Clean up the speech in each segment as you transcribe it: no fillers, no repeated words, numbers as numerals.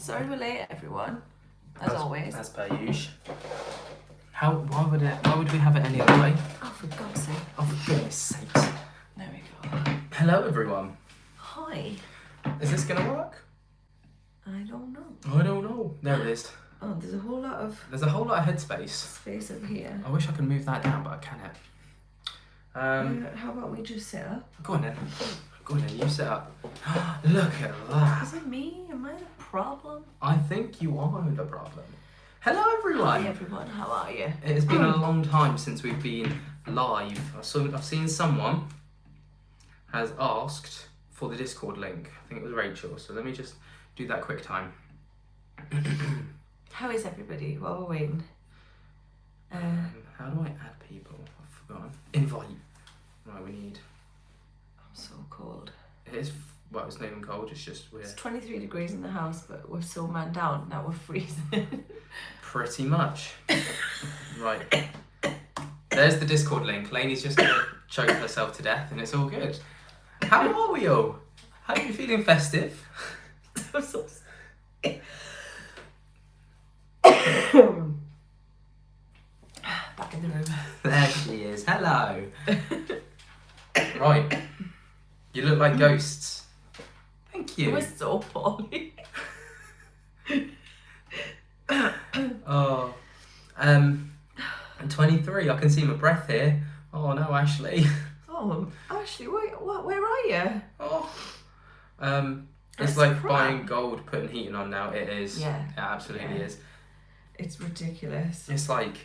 Sorry we're late, everyone. As always. As per usual. Why would we have it any other way? Oh, for God's sake. Oh, for goodness sakes. There we go. Hello, everyone. Hi. Is this going to work? I don't know. I don't know. There it is. Oh, there's a whole lot of headspace. space over here. I wish I could move that down, but I can't. How about we just sit up? Go on then. You sit up. Look at that. Is it me? Am I the problem? I think you are the problem. Hello, everyone. Hi, everyone. How are you? It has been a long time since we've been live. I've seen someone has asked for the Discord link. I think it was Rachel. So let me just do that quick time. How is everybody while we're waiting? How do I add people? I've forgotten. Invite. Right, we need. I'm so cold. It is. Well, it's not even cold. It's just weird. It's 23 degrees in the house, but we're so man down now. We're freezing. Pretty much. Right. There's the Discord link. Lainey's just gonna choke herself to death, and it's all good. How are we all? How are you feeling festive? I'm so sick. Back in the room. There she is. Hello. Right. You look like ghosts. Thank you. We're so poorly. Oh. I'm 23. I can see my breath here. Oh no, Ashley. Oh, Ashley, where are you? Oh. That's It's like crap. buying gold, putting heating on now. It is. Yeah. It absolutely is. It's ridiculous. It's like,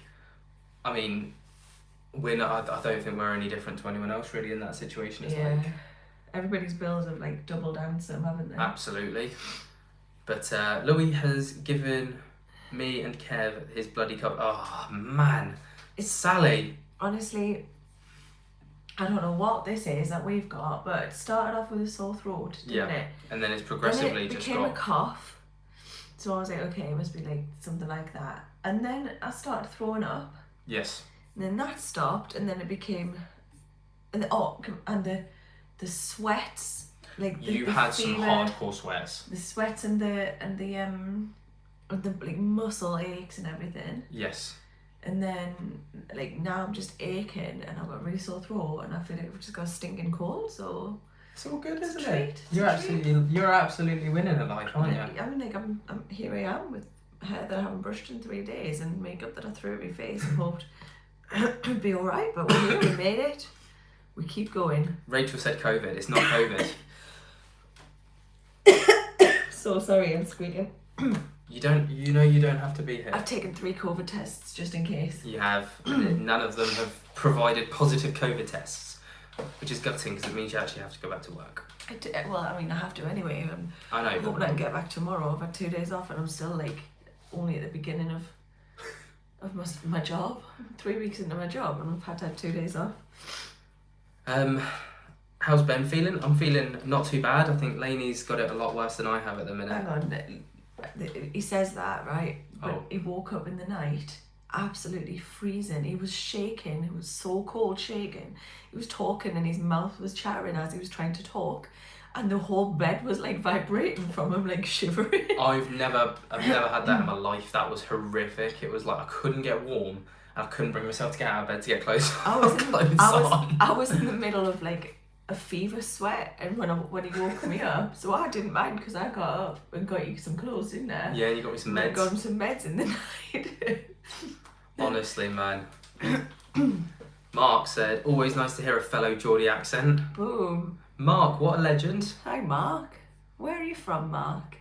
I mean, we're not. I don't think we're any different to anyone else really in that situation. It's like, everybody's bills have like doubled down some, haven't they? absolutely. But Louis has given me and Kev his bloody cup. Oh man, it's Sally. Honestly, I don't know what this is that we've got, but it started off with a sore throat, didn't it? And then it's progressively then it just became got a cough. So I was like, okay, it must be like something like that. And then I started throwing up. Yes. And then that stopped, and then it became, and the sweats, like the had fever, some hardcore sweats. the sweats and the like muscle aches and everything. Yes. And then like now I'm just aching, and I've got a really sore throat, and I feel like I've just got a stinking cold. So It's all good, It's a isn't it? treat. You're absolutely winning at life, aren't you? I mean, like I'm here I am with hair that I haven't brushed in 3 days and makeup that I threw at my face and hoped it'd be all right. But we're here. We made it. We keep going. Rachel said COVID. It's not COVID. So sorry, I'm squeaking. You don't have to be here. I've taken 3 COVID tests just in case. You have. None of them have provided positive COVID tests, which is gutting because it means you actually have to go back to work. Well, I mean, I have to anyway. I know. I'm hoping I can get back tomorrow. I've had 2 days off, and I'm still like only at the beginning of my job. 3 weeks into my job, and I've had to have 2 days off. How's Ben feeling? I'm feeling not too bad. I think Lainey's got it a lot worse than I have at the minute. Hang on. He says that, right? But Oh. he woke up in the night absolutely freezing. He was shaking. He was so cold, shaking. He was talking and his mouth was chattering as he was trying to talk. And the whole bed was like vibrating from him, like shivering. I've never had that in my life. That was horrific. It was like I couldn't get warm. I couldn't bring myself to get out of bed to get clothes I was in the middle of like a fever sweat, and when he woke me up, so I didn't mind because I got up and got you some clothes in there. Yeah, you got me some I meds. got him some meds in the night. Honestly, man. Mark said, always nice to hear a fellow Geordie accent. Boom. Mark, what a legend. Hi, Mark. Where are you from, Mark?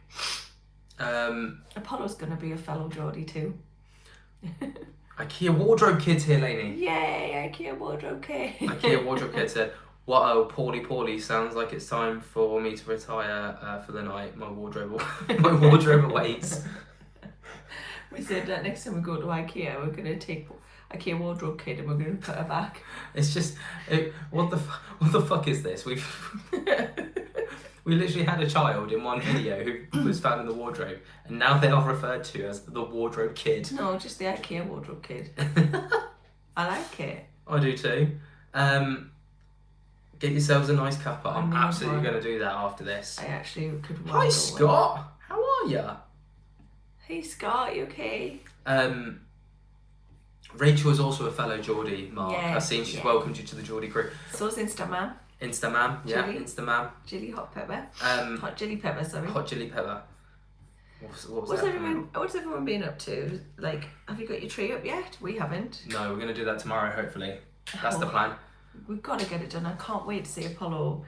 Apollo's gonna be a fellow Geordie too. IKEA wardrobe kids here, Lainey. Yay, IKEA wardrobe kid. IKEA wardrobe kid said, "Whoa, poorly, sounds like it's time for me to retire for the night. My wardrobe awaits." We said that next time we go to IKEA, we're gonna take IKEA wardrobe kid and we're gonna put her back. It's just, what the fuck is this? We literally had a child in one video who was found in the wardrobe, and now they are referred to as the wardrobe kid. No, just the IKEA wardrobe kid. I like it. I do too. Get yourselves a nice cuppa. I'm absolutely going to do that after this. I actually could. Hi Scott, how are ya? Hey Scott, you okay? Rachel is also a fellow Geordie, Mark. Yeah, I've seen she's yeah. welcomed you to the Geordie crew. So's Instaman. Instaman, yeah, Chili. Instaman. Chili hot pepper. Um, Hot chili pepper, sorry. Hot chili pepper. What was What's that? everyone been up to? Like, have you got your tree up yet? We haven't. No, we're gonna do that tomorrow. Hopefully, that's the Oh. plan. We've got to get it done. I can't wait to see Apollo.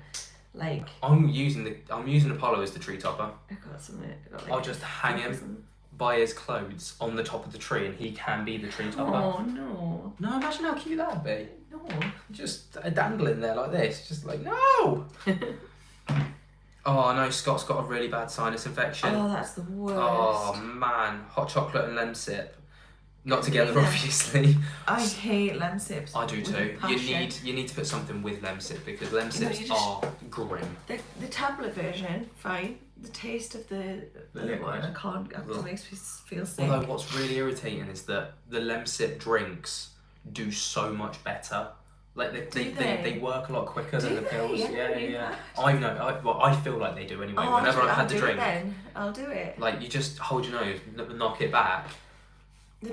Like, I'm using Apollo as the tree topper. I've got something. I'll just hang him by his clothes on the top of the tree, and he can be the tree topper. Oh no. No, imagine how cute that'd be. No. Just dangling there like this, just like no. Oh no, Scott's got a really bad sinus infection. Oh, that's the worst. Oh man, hot chocolate and lemsip. Not together, Yeah. obviously. I hate lemsips. I do with too. a passion. You need to put something with lemsip because lemsips you just- are grim. The tablet version, fine. The taste of the liquid. one, I can't. It Ugh. makes me feel sick. Although what's really irritating is that the lemsip drinks do so much better. Like they work a lot quicker than the pills. Yeah. I know. I feel like they do anyway. Whenever I've had the drink, I'll do it. like you just hold your nose, knock it back.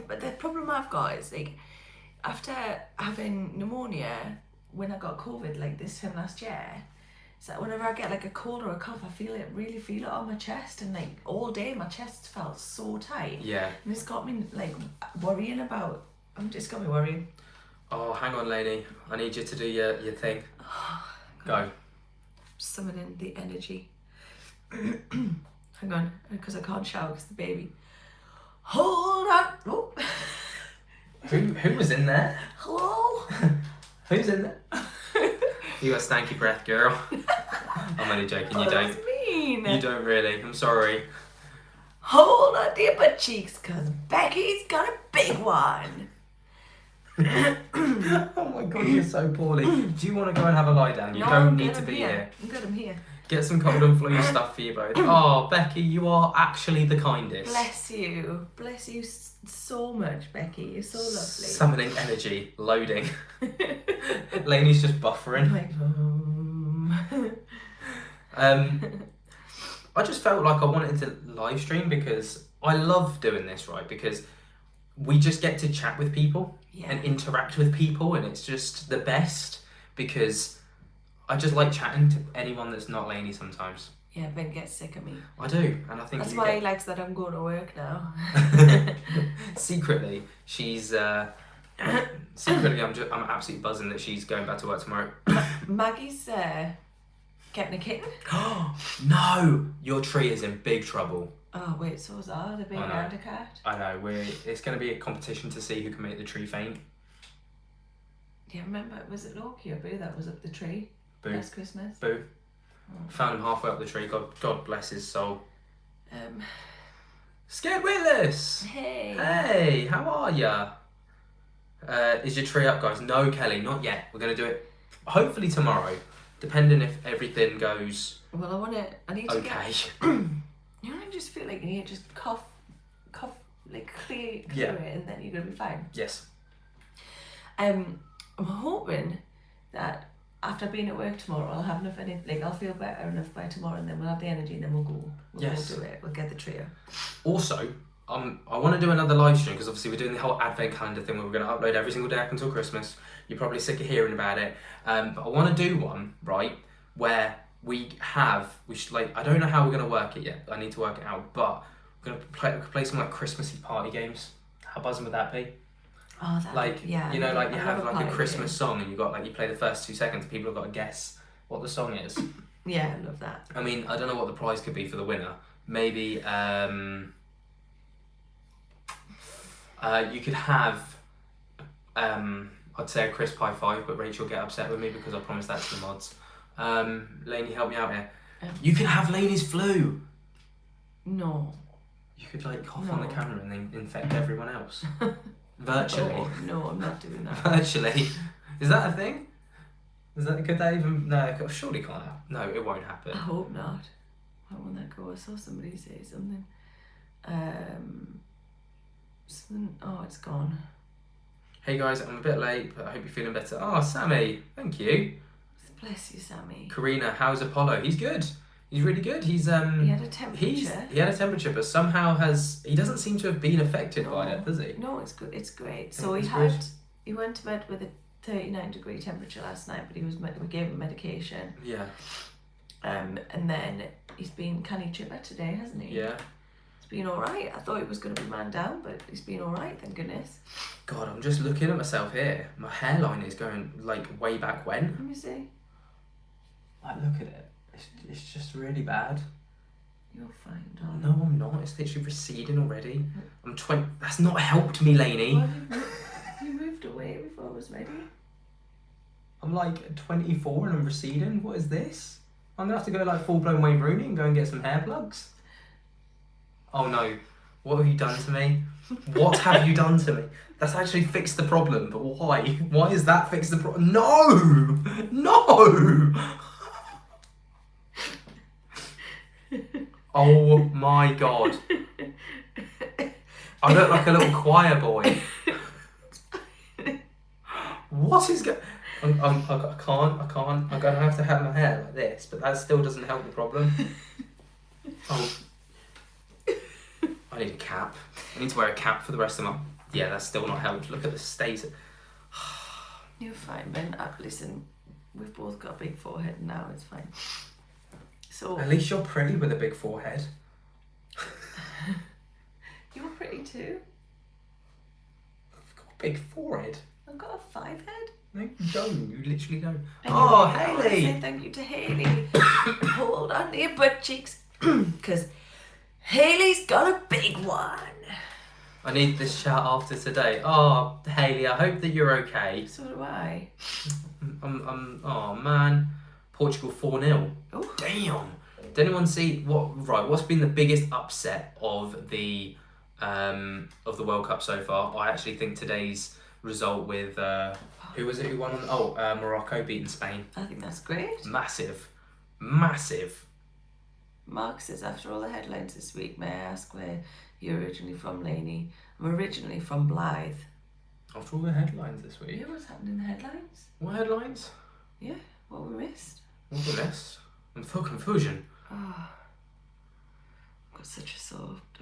But the problem I've got is like after having pneumonia when I got COVID like this time last year, so whenever I get like a cold or a cough, I really feel it on my chest, and like all day my chest felt so tight. Yeah. And it's got me like worrying about. It's got me worrying. Oh, hang on, Lainey. I need you to do your thing. Go. Summoning the energy. Hang on, because I can't shout because the baby. Hold on. Oh. Who was in there? Hello. Who's in there? You got stanky breath, girl. I'm only joking. You Oh, don't. that's mean. You don't really. I'm sorry. Hold on to your butt cheeks, cause Becky's got a big one. Oh my god, you're so poorly. Do you want to go and have a lie down? You don't need to be here. I'm good, I'm here. Get some cold and flu stuff for you both. Oh, Becky, you are actually the kindest. Bless you. Bless you so much, Becky. You're so lovely. Summoning energy, loading. Lainey's just buffering. I just felt like I wanted to live stream because I love doing this, right? Because we just get to chat with people and interact with people, and it's just the best because I just like chatting to anyone that's not Lainey sometimes. Yeah, Ben gets sick of me. I do, and I think that's why he likes that I'm going to work now. Secretly, she's secretly I'm absolutely buzzing that she's going back to work tomorrow. Maggie's getting a kitten. No, your tree is in big trouble. Oh wait, so was the baby and a cat. I know. It's going to be a competition to see who can make the tree faint. Yeah, remember, was it Loki or Boo that was up the tree Boo. last Christmas? Boo. Found him halfway up the tree. God bless his soul. Scared Witless. Hey, how are ya? Is your tree up, guys? No, Kelly, not yet. We're going to do it hopefully tomorrow, depending if everything goes Well, I need to okay. You know, I just feel like you need to just cough, like clear it, and then you're gonna be fine. Yes. I'm hoping that after being at work tomorrow, I'll have enough energy. Like I'll feel better enough by tomorrow, and then we'll have the energy, and then we'll go. We'll do it. We'll get the trio. Also, I want to do another live stream because obviously we're doing the whole advent calendar thing where we're going to upload every single day up until Christmas. You're probably sick of hearing about it, but I want to do one where we should I don't know how we're going to work it yet. I need to work it out, but we're going to play some like Christmassy party games. How buzzing would that be? Oh, You know, like you have like a Christmas song and you play the first 2 seconds. People have got to guess what the song is. Yeah, I love that. I mean, I don't know what the prize could be for the winner. Maybe you could have I'd say a crisp high five, but Rachel will get upset with me because I promised that to the mods. Lainey, help me out here. You can have Lainey's flu. No. You could cough on the camera and then infect everyone else. Virtually. Oh, no, I'm not doing that. Virtually. Is that a thing? Could that even... No, it surely can't happen. No, it won't happen. I hope not. How will that go? I saw somebody say something. Oh, it's gone. Hey guys, I'm a bit late, but I hope you're feeling better. Oh, Sammy, thank you. Bless you, Sammy. Karina, how's Apollo? He's good. He's really good. He's He had a temperature. He had a temperature, but somehow he doesn't seem to have been affected by it, does he? No, it's good. It's great. Yeah, So it's he went to bed with a 39-degree temperature last night, but we gave him medication. Yeah. And then he's been canny chipper today, hasn't he? Yeah. It's been all right. I thought he was going to be man down, but he's been all right, thank goodness. God, I'm just looking at myself here. My hairline is going like way back when. Let me see. Like, look at it. It's just really bad. You're fine, darling. No, I'm not. It's literally receding already. I'm 20. That's not helped me, Lainey. Well, you moved away before I was ready. I'm like 24 and I'm receding. What is this? I'm gonna have to go like full blown Wayne Rooney and go and get some hair plugs. Oh no. What have you done to me? What have you done to me? That's actually fixed the problem, but why? Why is that fixed the problem? No! No! Oh my god. I look like a little choir boy. What is going... I can't. I'm going to have my hair like this, but that still doesn't help the problem. Oh. I need a cap. I need to wear a cap for the rest of my... Yeah, that's still not helped. Look at the state. You're fine, Ben. Listen, we've both got a big forehead now. It's fine. So at least you're pretty with a big forehead. You're pretty too. I've got a big forehead. I've got a 5 head. No, you don't. You literally don't. Anyway, Oh, I want to say Hayley! thank you to Hayley. Hold on to your butt cheeks, because Hayley's got a big one. I need this chat after today. Oh, Hayley, I hope that you're okay. So do I. Oh man, Portugal 4-0. Oh, Damn. Did anyone see what's been the biggest upset of the World Cup so far? I actually think today's result with who was it who won? Morocco beating Spain. I think that's great. Massive. Mark says, after all the headlines this week, may I ask where you're originally from, Lainey? I'm originally from Blythe. After all the headlines this week. Yeah, what's happening in the headlines? What headlines? Yeah, what we missed? What the rest? I'm full confusion. Oh, I've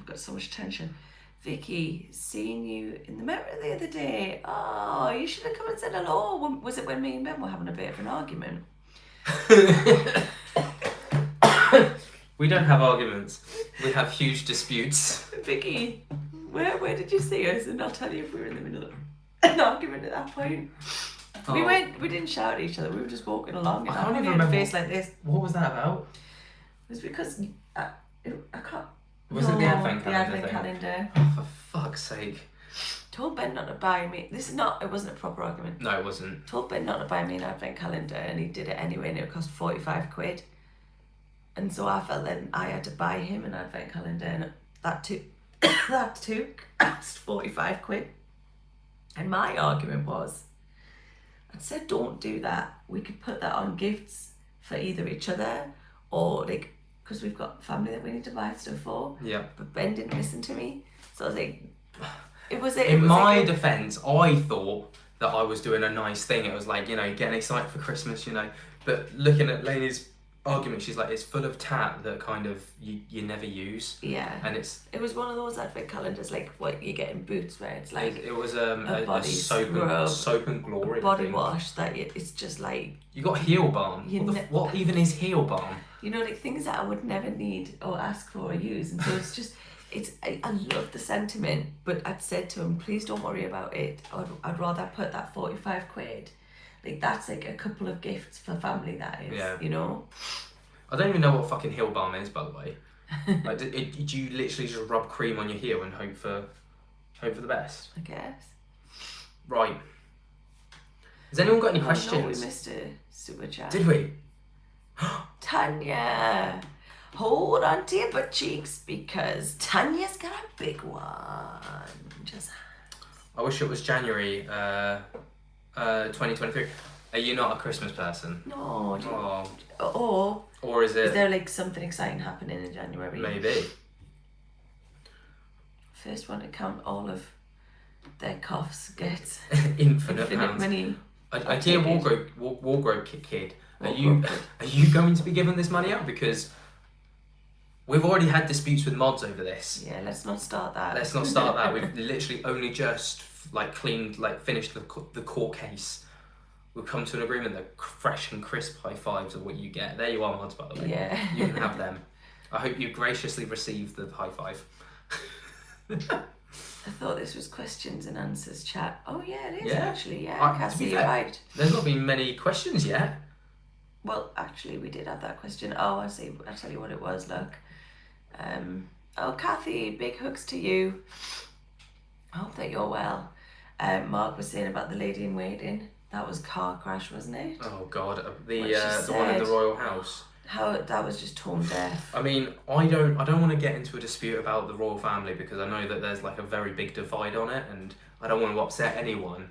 got so much tension. Vicky, seeing you in the mirror the other day. Oh, you should have come and said hello. Was it when me and Ben were having a bit of an argument? We don't have arguments. We have huge disputes. Vicky, where did you see us? And I'll tell you if we were in the middle of an argument at that point. Oh. We didn't shout at each other. We were just walking along. And I can't even had a remember. face like this. What was that about? It was because I can't. Was it the advent calendar The advent thing? calendar. Oh, for fuck's sake. Told Ben not to buy me. It wasn't a proper argument. No, it wasn't. Told Ben not to buy me an advent calendar, and he did it anyway, and it cost 45 quid. And so I felt then I had to buy him an advent calendar, and that took cost 45 quid. And my argument was, I said, don't do that. We could put that on gifts for either each other or like, because we've got family that we need to buy stuff for. Yeah. But Ben didn't listen to me, so I was like, In my defence, I thought that I was doing a nice thing. It was like, getting excited for Christmas, But looking at Lainey's argument, she's like, it's full of tat that kind of you never use. Yeah. And it was one of those advent calendars like what you get in Boots, where it's like it was a body soap and glory body wash that it's just like you got heel balm. What even is heel balm? Like things that I would never need or ask for or use, and so it's just. I love the sentiment, but I'd said to him, please don't worry about it. I'd rather put that 45 quid. Like, that's like a couple of gifts for family, that is, yeah. I don't even know what fucking heel balm is, by the way. Like, do you literally just rub cream on your heel and hope for the best? I guess. Right. Has anyone got any questions? No, we missed a super chat. Did we? Tanya, hold on to your butt cheeks because Tanya's got a big one. I wish it was January 2023. Are you not a Christmas person? No. Or is it? Is there like something exciting happening in January? Maybe. First one to count all of their coughs gets infinite money. IKEA wardrobe kid. Are you going to be giving this money out? Because We've already had disputes with mods over this. Yeah, let's not start that. Let's not start that. We've literally only just finished the court case. We've come to an agreement that fresh and crisp high fives are what you get. There you are, mods, by the way. Yeah. You can have them. I hope you graciously receive the high five. I thought this was questions and answers chat. Oh yeah, it is actually. Yeah, Cassie, you're right. There's not been many questions yet. Well, actually, we did have that question. Oh, I see. I'll tell you what it was. Look. Oh, Kathy, big hugs to you. I hope that you're well. Mark was saying about the lady in waiting. That was car crash, wasn't it? Oh God, the one in the royal house. How that was just tone deaf. I mean, I don't want to get into a dispute about the royal family because I know that there's like a very big divide on it, and I don't want to upset anyone.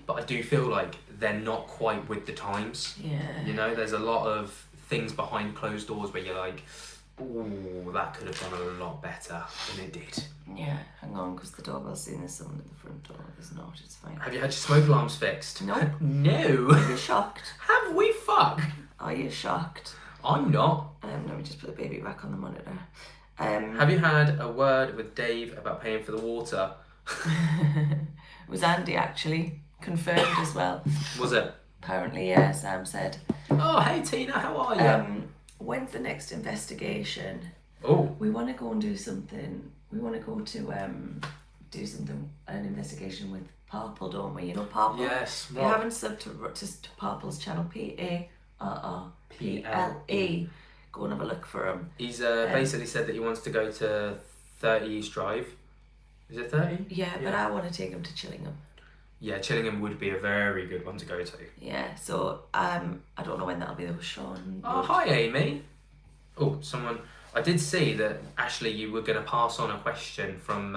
But I do feel like they're not quite with the times. Yeah. You know, there's a lot of things behind closed doors where you're like, ooh, that could have gone a lot better than it did. Yeah, hang on, because the doorbell's saying there's someone at the front door. There's not, it's fine. Have you had your smoke alarms fixed? Nope. No. Are you shocked? Have we fuck? Are you shocked? I'm not. Let me just put the baby back on the monitor. Have you had a word with Dave about paying for the water? It was Andy, actually. Confirmed as well. Was it? Apparently, yeah, Sam said. Oh, hey Tina, how are you? When's the next investigation? Oh. We want to go and do something. We want to go to an investigation with Purple, don't we? You know Purple? Yes. We haven't subbed to Purple's channel, Parrple. Go and have a look for him. He's basically said that he wants to go to 30 East Drive. Is it 30? Yeah, but I want to take him to Chillingham. Yeah, Chillingham would be a very good one to go to. Yeah, so I don't know when that'll be though, Sean. Oh, hi Amy. Oh, I did see that, Ashley, you were going to pass on a question from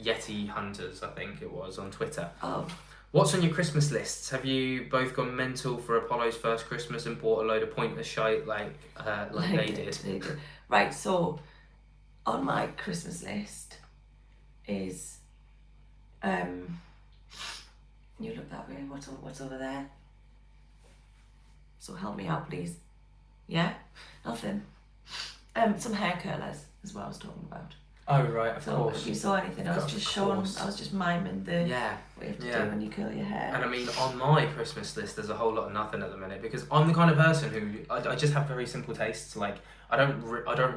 Yeti Hunters, I think it was, on Twitter. Oh. What's on your Christmas lists? Have you both gone mental for Apollo's first Christmas and bought a load of pointless shite like they did? Right, so on my Christmas list is you look that way. What's over there? So help me out, please. Yeah, nothing. Some hair curlers is what I was talking about. Oh right, of course. If you saw anything, I was just showing. I was just miming what you have to do when you curl your hair. And I mean, on my Christmas list, there's a whole lot of nothing at the minute because I'm the kind of person who I just have very simple tastes. Like I don't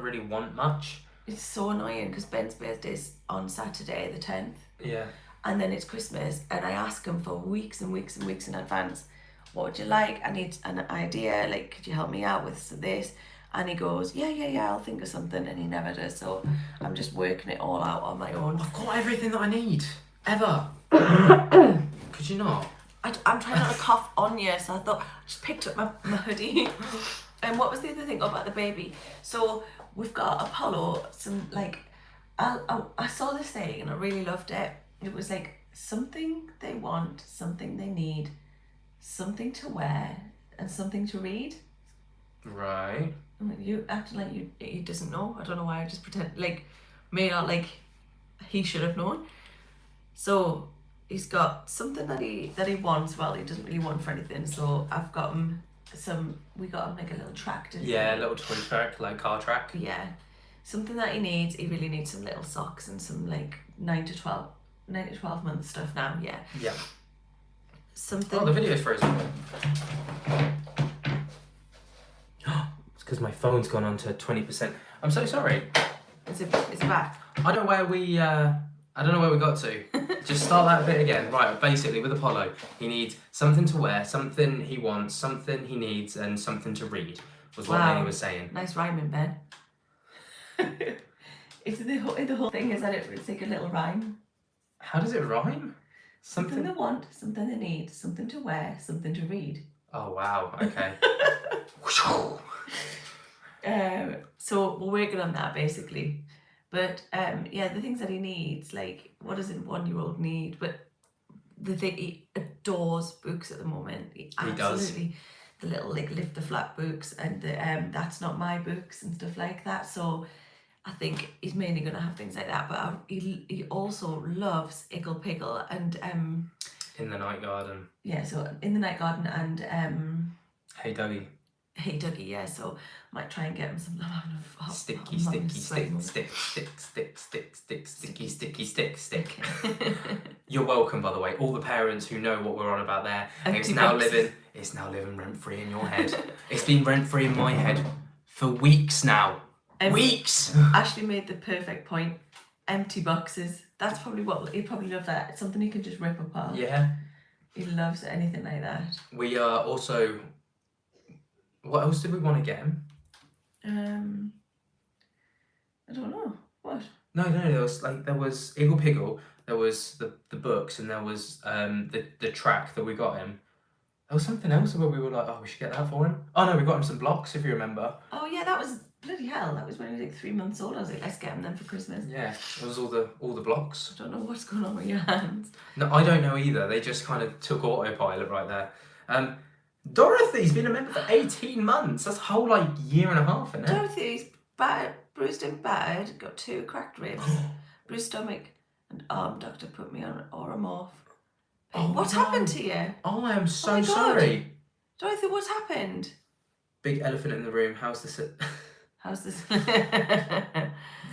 really want much. It's so annoying because Ben's birthday's on Saturday the 10th. Yeah. And then it's Christmas, and I ask him for weeks and weeks and weeks in advance, what would you like? I need an idea, like, could you help me out with this? And he goes, yeah, I'll think of something, and he never does, so I'm just working it all out on my own. I've got everything that I need, ever. Could you not? I'm trying not to cough on you, so I thought, I just picked up my hoodie. And what was the other thing about the baby? So we've got Apollo, I saw this thing, and I really loved it. It was like something they want, something they need, something to wear, and something to read. Right. I mean, you acting like he doesn't know. I don't know why I just pretend may not he should have known. So he's got something that he wants. Well, he doesn't really want for anything. So I've got him we got him like a little track. Yeah, a little toy track, like car track. Yeah, something that he needs. He really needs some little socks and some 9 to 12 month stuff now. Yeah. Yeah. Something. Oh, the video's frozen. It's because my phone's gone on to 20%. I'm so sorry. Is it back? I don't know where we got to. Just start that bit again. Right, basically with Apollo, he needs something to wear, something he wants, something he needs, and something to read, was what Lainey was saying. Nice rhyming, Ben. It's the whole thing is that it's like a little rhyme. How does it rhyme? Something they want, something they need, something to wear, something to read. Oh wow, okay. So we're working on that basically. But the things that he needs, like what does a 1-year-old need? But the thing, he adores books at the moment. He absolutely does. The little lift the flap books and the that's not my books and stuff like that. So I think he's mainly going to have things like that. But he also loves Iggle Piggle and In the Night Garden. Yeah, so In the Night Garden and Hey Dougie. Hey Dougie, yeah, so I might try and get him some. Sticky, stick. You're welcome, by the way. All the parents who know what we're on about there. It's now living rent free in your head. It's been rent free in my head for weeks now. Weeks. Ashley made the perfect point. Empty boxes. That's probably what he'd probably love. That it's something he can just rip apart. Yeah. He loves anything like that. We are also. What else did we want to get him? I don't know. What? No. There was Eagle Piggle. There was the books, and there was the track that we got him. There was something else where we were like, oh, we should get that for him. Oh no, we got him some blocks, if you remember. Oh yeah, that was bloody hell. That was when he was like 3 months old. I was like, let's get him then for Christmas. Yeah, it was all the blocks. I don't know what's going on with your hands. No, I don't know either. They just kind of took autopilot right there. Dorothy's been a member for 18 months. That's a whole year and a half, isn't it? Dorothy's battered, bruised and battered, got 2 cracked ribs, bruised stomach, and arm doctor put me on Oromorph. Oh, what's happened to you? Oh, I am so sorry. Dorothy, what's happened? Big elephant in the room. How's this? How's this?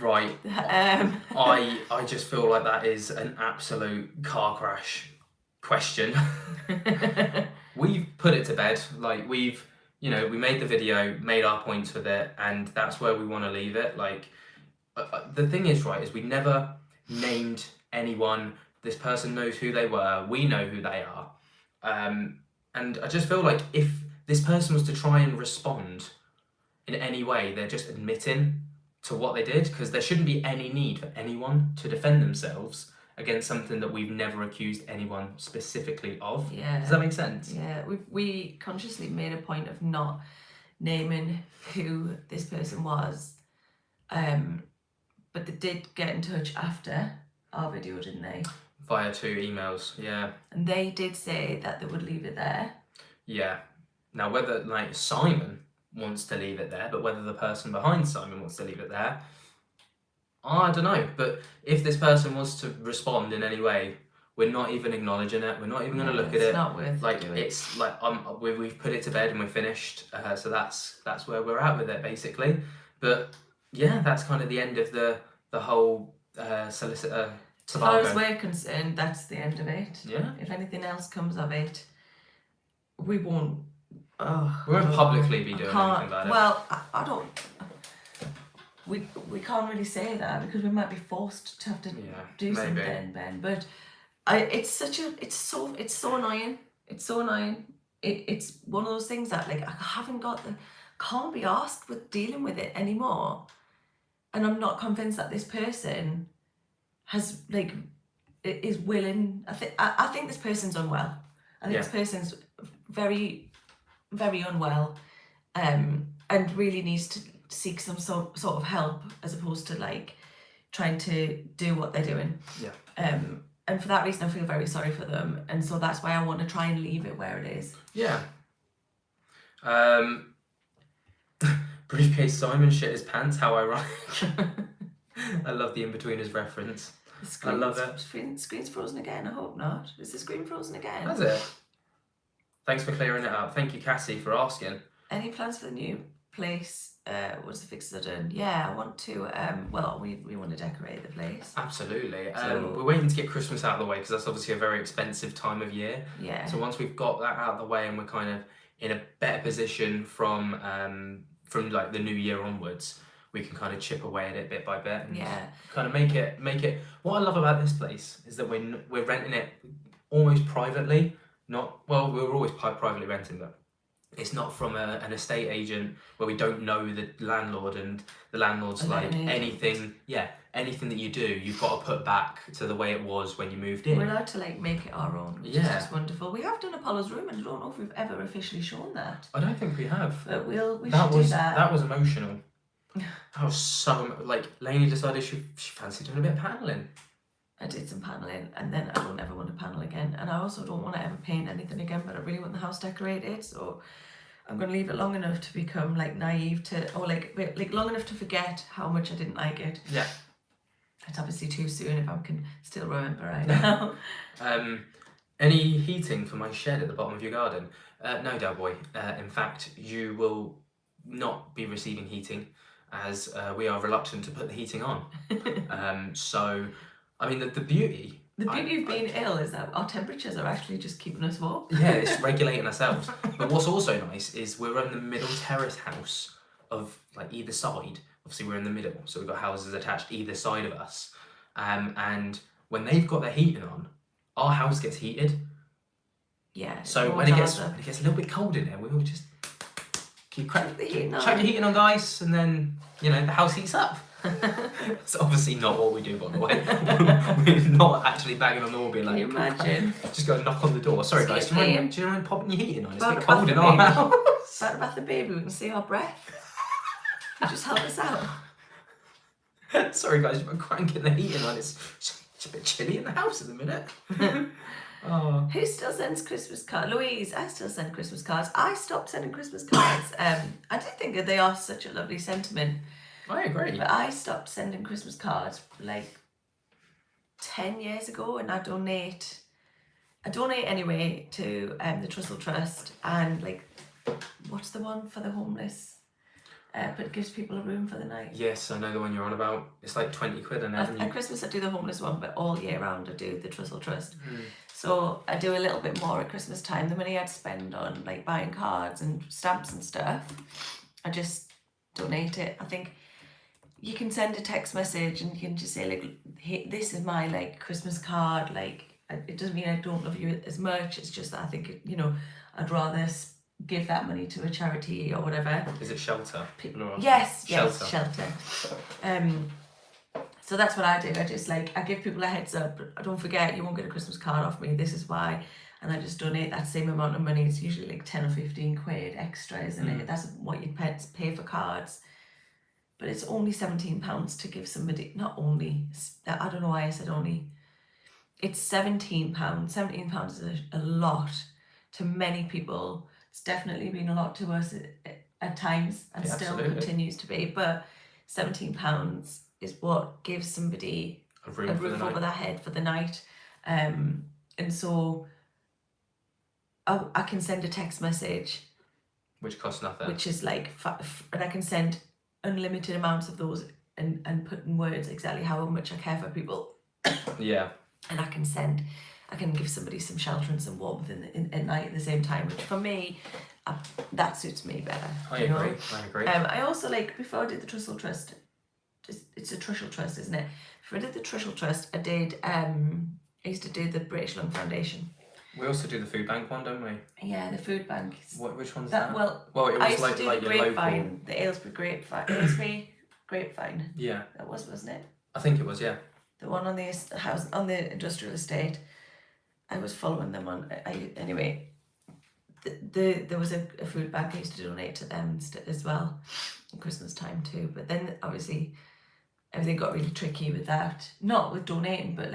Right. I just feel like that is an absolute car crash question. We've put it to bed. We made the video, made our points with it, and that's where we want to leave it. The thing is, right, is we never named anyone. This person knows who they were. We know who they are. And I just feel like if this person was to try and respond in any way, they're just admitting to what they did, because there shouldn't be any need for anyone to defend themselves against something that we've never accused anyone specifically of. Yeah. Does that make sense? Yeah, we consciously made a point of not naming who this person was, but they did get in touch after our video, didn't they? Via 2 emails, yeah. And they did say that they would leave it there. Yeah. Now, whether Simon wants to leave it there, but whether the person behind Simon wants to leave it there, I don't know. But if this person was to respond in any way, we're not even acknowledging it. We're not even going to look at it. It's not worth doing. It's we've put it to bed and we're finished. So that's where we're at with it, basically. But yeah, that's kind of the end of the whole solicitor. As far as we're concerned, that's the end of it. Yeah. If anything else comes of it, we won't. We won't publicly be doing anything about it. Well, I don't. We can't really say that because we might be forced to have to do something, Ben. But it's so annoying. It's so annoying. It's one of those things that I can't be asked with dealing with it anymore, and I'm not convinced that this person is willing. I think this person's unwell. I think this person's very, very unwell, and really needs to seek some sort of help as opposed to trying to do what they're doing. Yeah. And for that reason, I feel very sorry for them, and so that's why I want to try and leave it where it is. Yeah. Briefcase Simon shit his pants. How ironic. I love the In-Betweeners reference. I love it. Screen's frozen again. I hope not. Is the screen frozen again? Has it? Thanks for clearing it up. Thank you, Cassie, for asking. Any plans for the new place? Once the fixes are done? Yeah, I want to. We want to decorate the place. Absolutely. We're waiting to get Christmas out of the way because that's obviously a very expensive time of year. Yeah. So once we've got that out of the way and we're kind of in a better position from the new year onwards, we can kind of chip away at it bit by bit and kind of make it. What I love about this place is that we're renting it almost privately. We were always privately renting, but it's not from an estate agent where we don't know the landlord, and the landlord's anything that you do, you've got to put back to the way it was when you moved in. We're allowed to make it our own, which is just wonderful. We have done Apollo's room, and I don't know if we've ever officially shown that. I don't think we have. But we should do that. That was emotional. That was so Lainey decided she fancied doing a bit of paneling. I did some paneling, and then I don't ever want to panel again, and I also don't want to ever paint anything again, but I really want the house decorated, so I'm going to leave it long enough to become naive to, or long enough to forget how much I didn't like it. Yeah. It's obviously too soon if I can still remember right now. Any heating for my shed at the bottom of your garden? No, Del Boy. In fact, you will not be receiving heating, as we are reluctant to put the heating on. So, I mean, the beauty. The beauty of being ill is that our temperatures are actually just keeping us warm. Yeah, it's regulating ourselves. But what's also nice is we're in the middle terrace house of like either side. Obviously, we're in the middle, so we've got houses attached either side of us. And when they've got their heating on, our house gets heated. Yeah. So when it gets a little bit cold in there, we will just chuck the heating on, guys, and then the house heats up. It's obviously not what we do, by the way. We're not actually banging on the door, being like, can you imagine? Just go and knock on the door. Sorry, guys, do you mind popping your heating on? It's a bit About cold in our house. About about the baby, we can see our breath. You just help us out. Sorry, guys, I'm cranking the heating on. It's a bit chilly in the house at the minute. Oh. Who still sends Christmas cards? Louise, I still send Christmas cards. I stopped sending Christmas cards. I do think that they are such a lovely sentiment. I agree. But I stopped sending Christmas cards like 10 years ago, and I donate anyway to the Trussell Trust, and like, what's the one for the homeless? But it gives people a room for the night. Yes, I know the one you're on about. It's like 20 quid an hour. At Christmas I do the homeless one, but all year round I do the Trussell Trust. So I do a little bit more at Christmas time. The money I'd spend on like buying cards and stamps and stuff, I just donate it. I think you can send a text message and you can just say like, hey, this is my like Christmas card. Like, it doesn't mean I don't love you as much. It's just that I think I'd rather give that money to a charity or whatever. Is it shelter? Yes, shelter. So that's what I do. I just I give people a heads up. Don't forget, you won't get a Christmas card off me. This is why. And I just donate that same amount of money. It's usually like 10 or 15 quid extra, isn't it? That's what you'd pay for cards. But it's only £17 to give somebody, not only, I don't know why I said only. It's £17. £17 is a lot to many people. It's definitely been a lot to us at times, and still continues to be. But £17 is what gives somebody a roof over their head for the night. And so I can send a text message, which costs nothing. Which is and I can send unlimited amounts of those and put in words exactly how much I care for people. Yeah. And I can give somebody some shelter and some warmth at night at the same time, which for me, that suits me better. I agree. I also before I did the Trussell Trust, it's a Trussell Trust, isn't it? Before I did the Trussell Trust, I used to do the British Lung Foundation. We also do the food bank one, don't we? Yeah, the food bank. Which one's that? Well, it was I used to do the grapevine, local... the Aylesbury grapevine. Yeah. That wasn't it? I think it was, yeah. The one on the house, on the industrial estate. I was following them on. Anyway, there was a food bank I used to donate to them as well, at Christmas time too. But then obviously everything got really tricky with that. Not with donating, but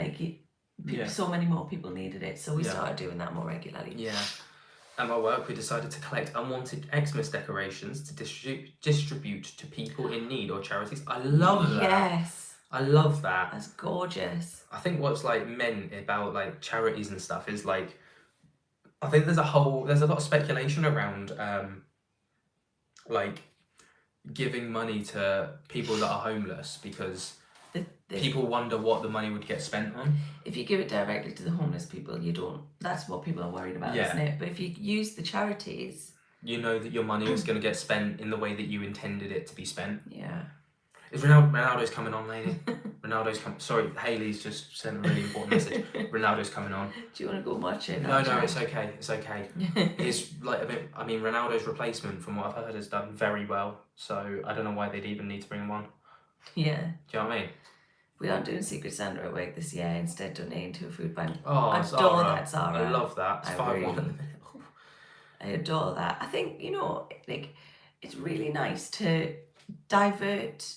so many more people needed it, so we started doing that more regularly. Yeah. At my work, we decided to collect unwanted Xmas decorations to distribute to people in need or charities. I love that. Yes. I love that. That's gorgeous. I think what's meant about charities and stuff is I think there's a lot of speculation around giving money to people that are homeless because people wonder what the money would get spent on. If you give it directly to the homeless people, you don't. That's what people are worried about, isn't it? But if you use the charities, you know that your money is going to get spent in the way that you intended it to be spent. Yeah. Is Ronaldo's coming on, Lainey? Sorry, Hayley's just sent a really important message. Ronaldo's coming on. Do you want to go watch it? No, it's okay. It's okay. He's Ronaldo's replacement, from what I've heard, has done very well. So I don't know why they'd even need to bring him on. Yeah. Do you know what I mean? We aren't doing Secret Santa at work this year. Instead, donating to a food bank. Oh, I adore that, Zara. I love that. It's 5-1. I adore that. I think it's really nice to divert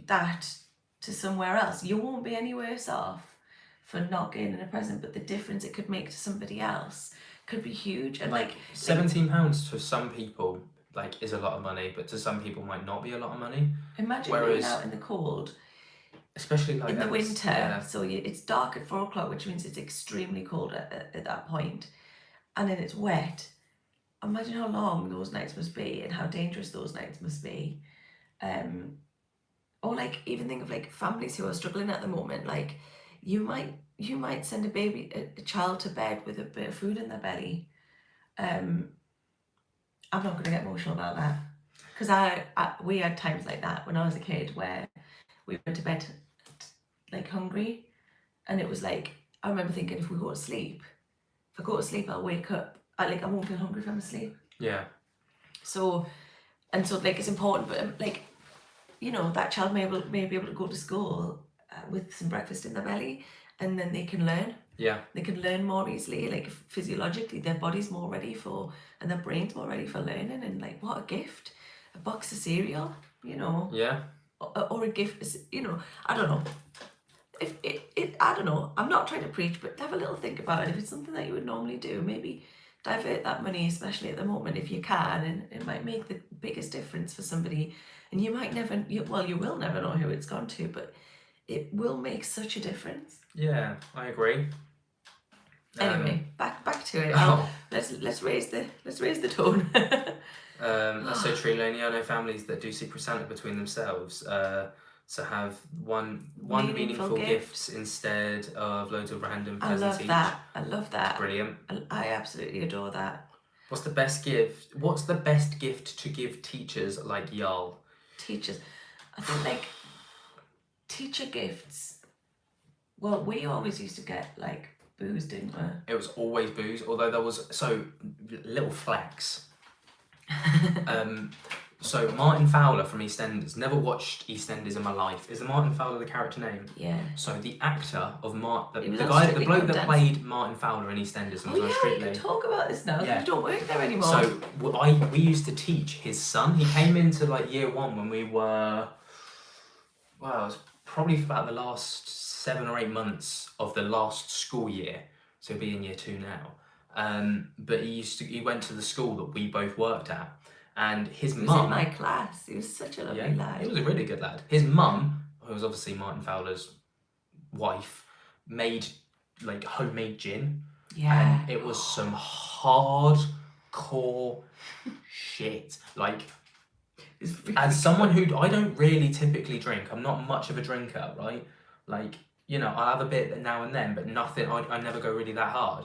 that to somewhere else. You won't be any worse off for not getting a present, but the difference it could make to somebody else could be huge. And £17 to some people is a lot of money, but to some people might not be a lot of money. Imagine being out in the cold especially like in the at winter. yeah. So it's dark at 4 o'clock, which means it's extremely cold at that point, and then it's wet. Imagine how long those nights must be and how dangerous those nights must be. Or like even think of like families who are struggling at the moment. Like you might send a child to bed with a bit of food in their belly. I'm not going to get emotional about that because we had times like that when I was a kid where we went to bed like hungry, and it was like I remember thinking if I go to sleep I'll wake up. I won't feel hungry if I'm asleep. Yeah. So like it's important, but like that child may be able to go to school with some breakfast in their belly, and then they can learn. Yeah. They can learn more easily, like physiologically their body's more ready for, and their brain's more ready for learning. And like what a gift, a box of cereal, Yeah. or a gift, I don't know. If I don't know, I'm not trying to preach, but have a little think about it. If it's something that you would normally do, maybe divert that money, especially at the moment, if you can, and it might make the biggest difference for somebody. And you might never, you will never know who it's gone to, but it will make such a difference. Yeah, I agree. Anyway, back to it. Let's raise the tone. That's so true, Lainey. I know families that do Secret Santa between themselves to have one meaningful gifts instead of loads of random presents each. I love that. Brilliant. I absolutely adore that. What's the best gift? What's the best gift to give teachers like y'all? Teachers, I think like teacher gifts. Well, we always used to get like booze, didn't we? It was always booze, although there was little flex. So Martin Fowler from EastEnders. Never watched EastEnders in my life. Is the Martin Fowler the character name? Yeah. So the actor of the bloke that played Martin Fowler in EastEnders and was on Strictly. You can talk about this now. Yeah. You don't work there anymore. So we used to teach his son. He came into like year 1 when we were. Well, it was probably for about the last 7 or 8 months of the last school year. So he'll be in year 2 now. But he went to the school that we both worked at, and his mum. He was in my class. He was such a lovely lad. He was a really good lad. His mum, who was obviously Martin Fowler's wife, made like homemade gin. Yeah. And it was some hardcore shit. Like, as someone who I don't really typically drink, I'm not much of a drinker, right? Like, I'll have a bit now and then, but nothing. I never go really that hard.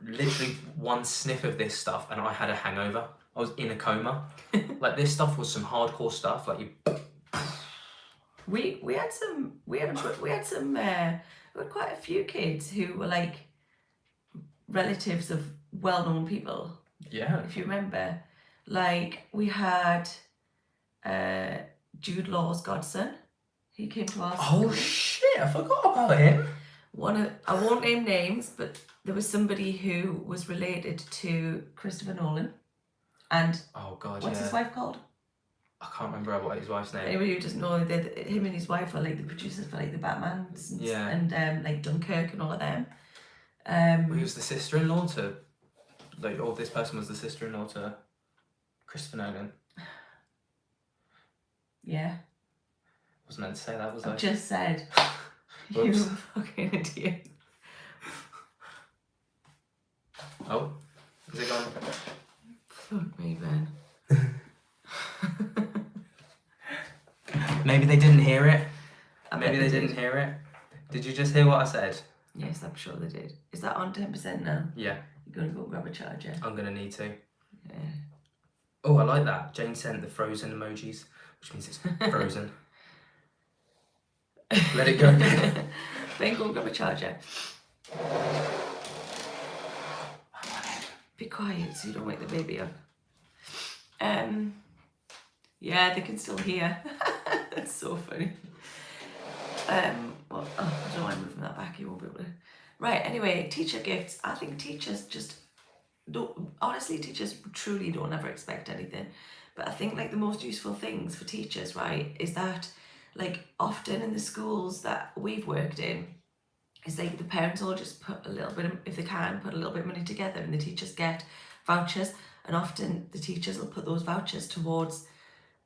Literally one sniff of this stuff and I had a hangover. I was in a coma. Like, this stuff was some hardcore stuff. Like, we had quite a few kids who were like relatives of well-known people. Yeah. If you remember, like we had Jude Law's godson. He came to our school. Oh shit! I forgot about him. I won't name names, but there was somebody who was related to Christopher Nolan, and oh god, what's his wife called? I can't remember what his wife's name. Anybody who doesn't know, him and his wife are like the producers for like the Batmans and like Dunkirk and all of them. He was the sister-in-law to, like, this person was the sister-in-law to Christopher Nolan. Yeah. Wasn't meant to say that, was I? I just said. You fucking idiot. Oh, is it gone? Fuck me, Ben. Maybe they didn't hear it. Maybe they didn't hear it. Did you just hear what I said? Yes, I'm sure they did. Is that on 10% now? Yeah. You're going to go grab a charger? I'm going to need to. Yeah. Oh, I like that. Jane sent the frozen emojis, which means it's frozen. Let it go. Ben, go grab a charger. Be quiet so you don't wake the baby up. Yeah, they can still hear. That's so funny. I don't want to move that back. You won't be able to. Right. Anyway, teacher gifts. I think teachers just don't. Honestly, teachers truly don't ever expect anything. But I think like the most useful things for teachers, right, is that like often in the schools that we've worked in, is like the parents will just put a little bit, if they can, put a little bit of money together, and the teachers get vouchers, and often the teachers will put those vouchers towards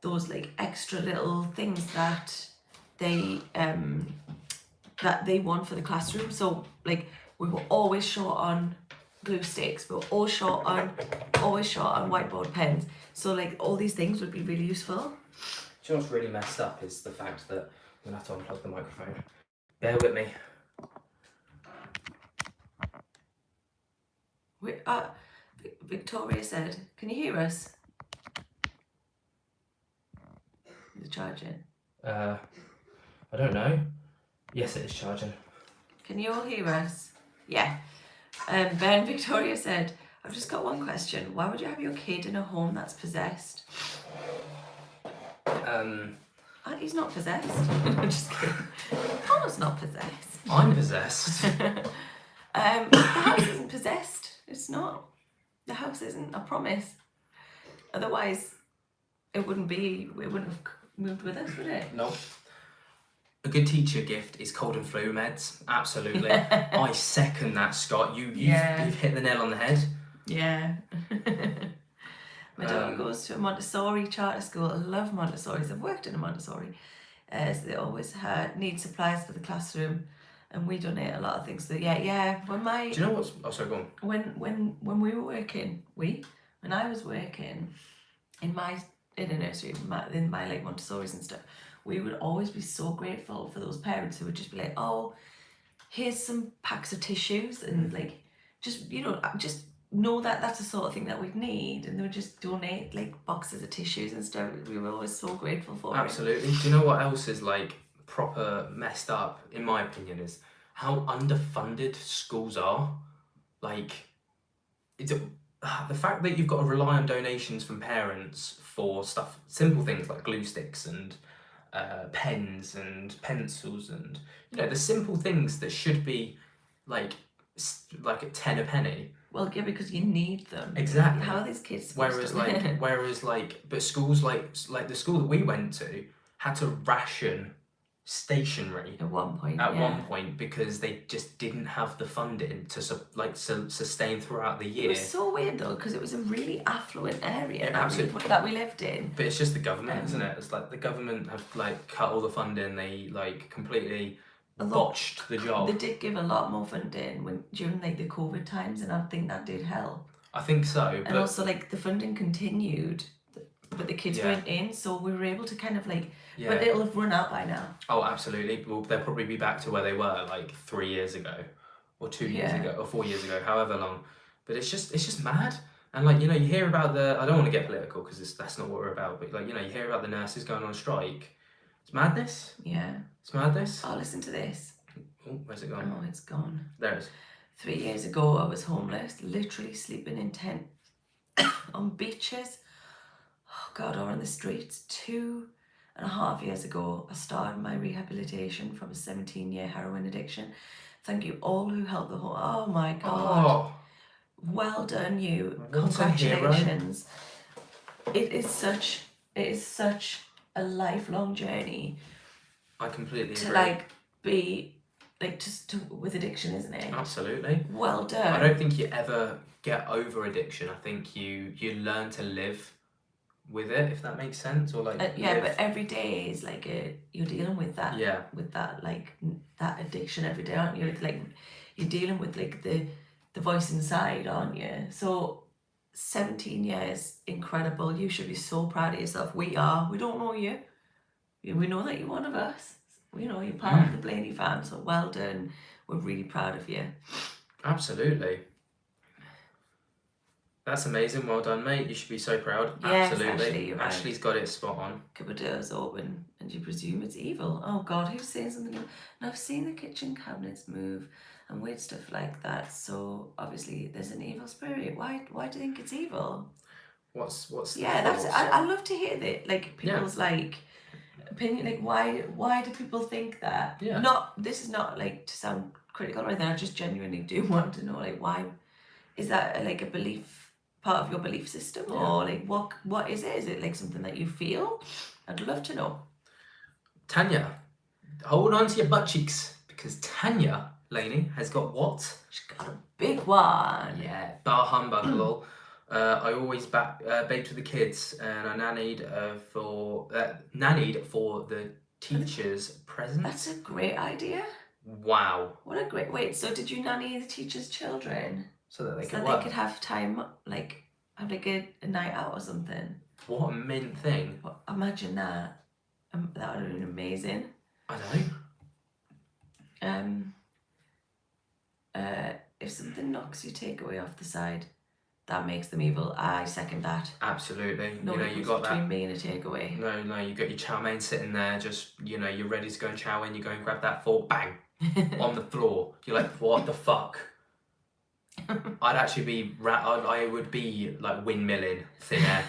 those like extra little things that they that they want for the classroom. So like we were always short on glue sticks, we were always short on whiteboard pens. So like all these things would be really useful. Do you know what's really messed up is the fact that I'm gonna have to unplug the microphone. Bear with me. Victoria said, "Can you hear us?" Is it charging? I don't know. Yes, it is charging. Can you all hear us? Yeah. Ben, Victoria said, "I've just got one question. Why would you have your kid in a home that's possessed?" He's not possessed. I'm just kidding. Connor's not possessed. I'm possessed. The house isn't possessed. It's not. The house isn't, I promise. Otherwise, it wouldn't have moved with us, would it? No. A good teacher gift is cold and flu meds. Absolutely. I second that, Scott. You've hit the nail on the head. Yeah. My daughter goes to a Montessori charter school. I love Montessoris. I've worked in a Montessori. So they always need supplies for the classroom, and we donate a lot of things. So yeah. Do you know what's? Oh, sorry, go on. When we were working, when I was working in a nursery, in my like Montessoris and stuff, we would always be so grateful for those parents who would just be like, "Oh, here's some packs of tissues," and like just know that that's the sort of thing that we'd need, and they would just donate like boxes of tissues and stuff. We were always so grateful for it. Absolutely. Do you know what else is like proper messed up, in my opinion, is how underfunded schools are. Like, the fact that you've got to rely on donations from parents for stuff, simple things like glue sticks and pens and pencils, and the simple things that should be like a 10 a penny. Well, yeah, because you need them. Exactly. How are these kids supposed to but schools like the school that we went to had to ration stationery at one point because they just didn't have the funding to sustain throughout the year. It was so weird though, because it was a really affluent area that we lived in. But it's just the government, isn't it? It's like the government have like cut all the funding. They like completely botched the job. They did give a lot more funding during like the COVID times, and I think that did help. I think so. And also like the funding continued, but the kids weren't in, so we were able to kind of like. Yeah. But it'll have run out by now. Oh, absolutely. Well, they'll probably be back to where they were like 3 years ago, or 2 years ago, or 4 years ago, however long. But it's just mad. And like you hear about I don't want to get political because that's not what we're about. But like you hear about the nurses going on strike. It's madness. Yeah. It's madness. Oh, listen to this. Oh, where's it gone? Oh, it's gone. There it is. 3 years ago, I was homeless, literally sleeping in tents on beaches. Oh God, or on the streets. 2.5 years ago, I started my rehabilitation from a 17-year heroin addiction. Thank you all who helped the whole. Oh my God. Oh. Well done, you. Congratulations. It is such a lifelong journey. I completely agree. To like be like with addiction, isn't it? Absolutely. Well done. I don't think you ever get over addiction. I think you learn to live with it, if that makes sense, or like but every day is like you're dealing with that. Yeah. With that that addiction every day, aren't you? Like you're dealing with like the voice inside, aren't you? So 17 years, incredible. You should be so proud of yourself. We are. We don't know you. We know that you're one of us. You're part of the Blaney fam. So well done. We're really proud of you. Absolutely. That's amazing. Well done, mate. You should be so proud. Yes, absolutely. Ashley's got it spot on. Couple of doors open and you presume it's evil. Oh God, who's saying something? And I've seen the kitchen cabinets move and weird stuff like that. So obviously there's an evil spirit. Why do you think it's evil? What's that's I love to hear that, like people's like opinion, like why do people think that? Yeah. This is not like to sound critical or anything. I just genuinely do want to know, like, why is that like a belief? Part of your belief system, or like what is it? Is it like something that you feel? I'd love to know. Tanya, hold on to your butt cheeks, because Tanya, Lainey, has got what? She's got a big one. Yeah, bar humbug, lol. I always baked with the kids, and I nannied for the teachers' presents. That's a great idea. Wow. What a great... Wait, so did you nanny the teachers' children? So that they So could that work. they could have time, like, have like a night out or something. What a mint thing. Well, imagine that. That would have been amazing. I know. If something knocks your takeaway off the side, that makes them evil. I second that. Absolutely. No, you got between that. me and a takeaway. No, you got your chow mein sitting there, just, you're ready to go and chow in, you go and grab that fork, bang, on the floor. You're like, what the fuck? I'd actually be, I would be like windmilling thin air.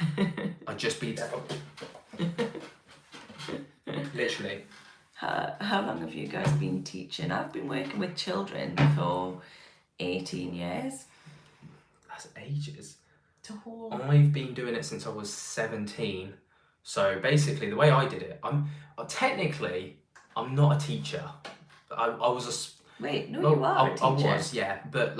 I'd just be there. Literally. How long have you guys been teaching? I've been working with children for 18 years. That's ages. It's a whole... I've been doing it since I was 17. So basically, the way I did it, technically, I'm not a teacher. I was Wait, no, you are a teacher. I was, yeah, but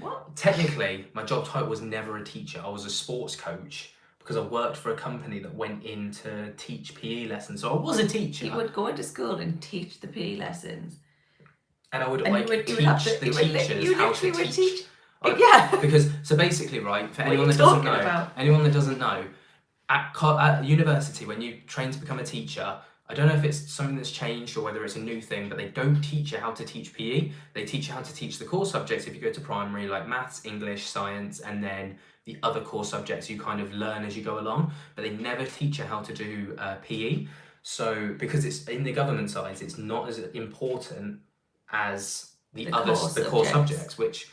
What? Technically, my job title was never a teacher. I was a sports coach because I worked for a company that went in to teach PE lessons. So I was a teacher. You would go into school and teach the PE lessons. And I would teach teach the teachers how to teach. Yeah. Because, so basically, right, for What anyone are that you doesn't talking know, at university, when you train to become a teacher, I don't know if it's something that's changed or whether it's a new thing, but they don't teach you how to teach PE. They teach you how to teach the core subjects if you go to primary, like maths, English, science, and then the other core subjects you kind of learn as you go along, but they never teach you how to do PE. So, because it's in the government side, it's not as important as the core subjects, which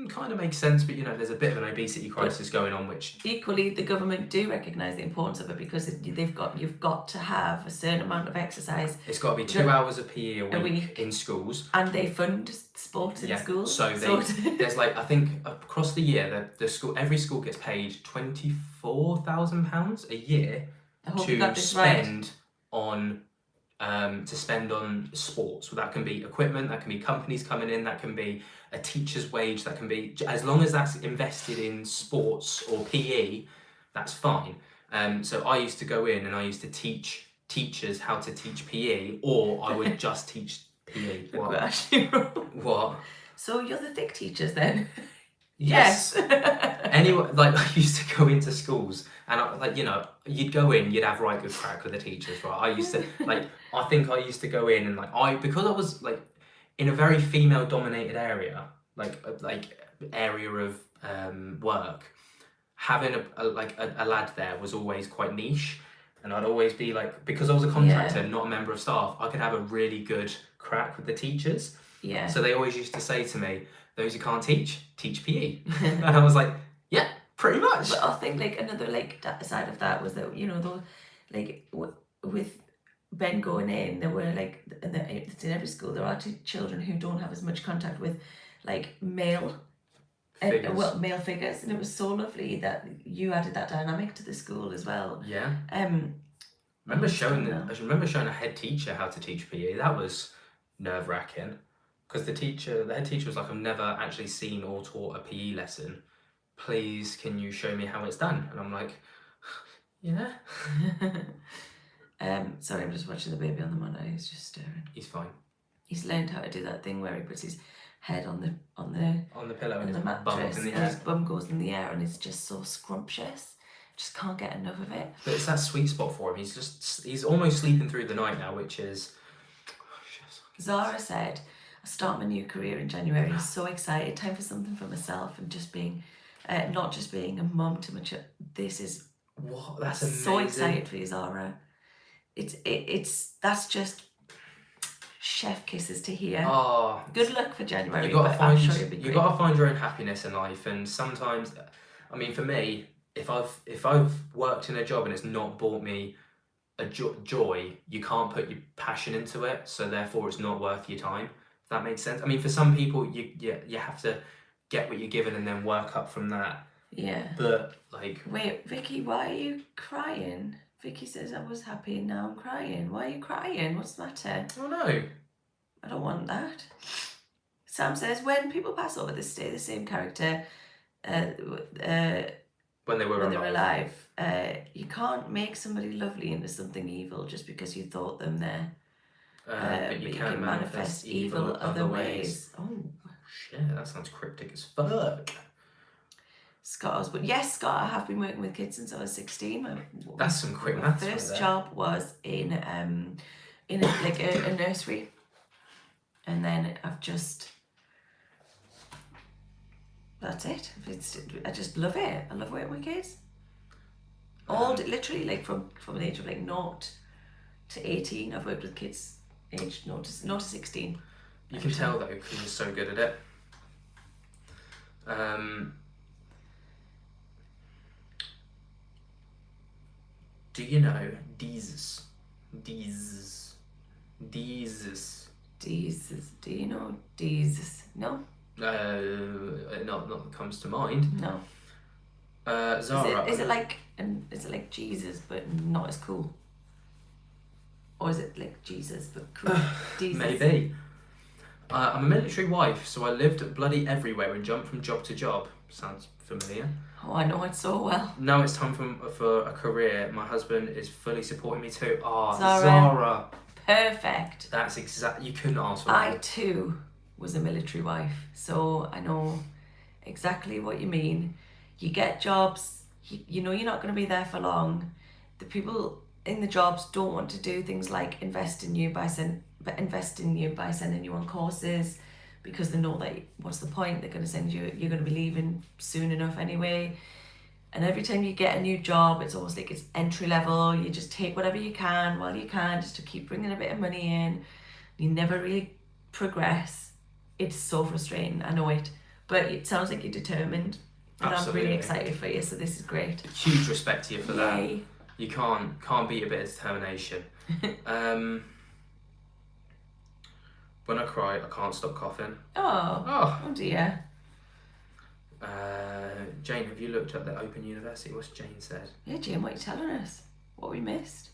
kind of makes sense, but there's a bit of an obesity crisis going on, which equally the government do recognise the importance of it because you've got to have a certain amount of exercise. It's got to be 2 hours of PE a week in schools, and they fund sport in schools. So there's like, I think across the year every school gets paid £24,000 a year to spend on sports. Well, that can be equipment, that can be companies coming in, that can be a teacher's wage, that can be, as long as that's invested in sports or PE, that's fine. So I used to go in and I used to teach teachers how to teach PE, or I would just teach PE. What? So you're the thick teachers then? Yes. Anyway, I used to go into schools and you'd go in, you'd have right good crack with the teachers, right? I used to I think I used to go in and because I was in a very female dominated area, area of work, having a lad there was always quite niche, and I'd always be because I was a contractor, not a member of staff, I could have a really good crack with the teachers. Yeah. So they always used to say to me, those who can't teach PE. And I was like, yeah, pretty much. But I think another side of that was that with Ben going in, there were it's in every school there are children who don't have as much contact with male male figures, and it was so lovely that you added that dynamic to the school as well. Yeah. I remember showing a head teacher how to teach PE. That was nerve-wracking. Because the head teacher was like, I've never actually seen or taught a PE lesson. Please, can you show me how it's done? And I'm like, yeah. Sorry, I'm just watching the baby on the monitor. He's just staring. He's fine. He's learned how to do that thing where he puts his head on the pillow and the mattress, and his bum goes in the air, and it's just so scrumptious. Just can't get enough of it. But it's that sweet spot for him. He's almost sleeping through the night now, which is. Zara said, I start my new career in January. I'm so excited. Time for something for myself, and just being, not just being a mum to my child. This is what. That's amazing. So excited for you, Zara. That's just chef kisses to hear. Oh, good luck for January. You got to find your own happiness in life, and sometimes, for me, if I've worked in a job and it's not brought me a joy, you can't put your passion into it, so therefore it's not worth your time. If that makes sense. For some people, you have to get what you're given and then work up from that. Yeah. But wait, Vicky, why are you crying? Vicky says I was happy and now I'm crying. Why are you crying? What's the matter? Oh no. I don't want that. Sam says when people pass over, they stay the same character. When they were when alive. they were alive. You can't make somebody lovely into something evil just because you thought them there. But you can manifest evil other ways. Oh. Shit, that sounds cryptic as fuck. Scars, but yes, Scott, I have been working with kids since I was 16. That's some quick My maths first right there. job was in a nursery, and then I've just, that's it. I just love it. I love working with kids. Literally, like from the age of like 0 to 18, I've worked with kids aged 0 to 16. You can tell though, because you're so good at it. Do you know Jesus? Jesus. Do you know Jesus? No? Not that comes to mind. No. Zara. Is it like Jesus but not as cool? Or is it like Jesus but cool? Jesus. Maybe. I'm a military wife, so I lived bloody everywhere and jumped from job to job. Sounds familiar. Oh, I know it so well. Now it's time for a career. My husband is fully supporting me too. Zara. Perfect. That's you couldn't ask for I more. too was a military wife, so I know exactly what you mean. You get jobs, you know you're not going to be there for long. The people in the jobs don't want to do things like invest in you by sending you on courses, because they know that what's the point? They're going to send you, you're going to be leaving soon enough anyway. And every time you get a new job, it's almost like it's entry level. You just take whatever you can while you can, just to keep bringing a bit of money in. You never really progress. It's so frustrating, I know it. But it sounds like you're determined. And Absolutely. I'm really excited for you, so this is great. Huge respect to you for Yay. that. You can't beat a bit of determination. When I cry, I can't stop coughing. Oh dear. Jane, have you looked at the Open University? What's Jane said? Yeah, Jane, what are you telling us? What we missed?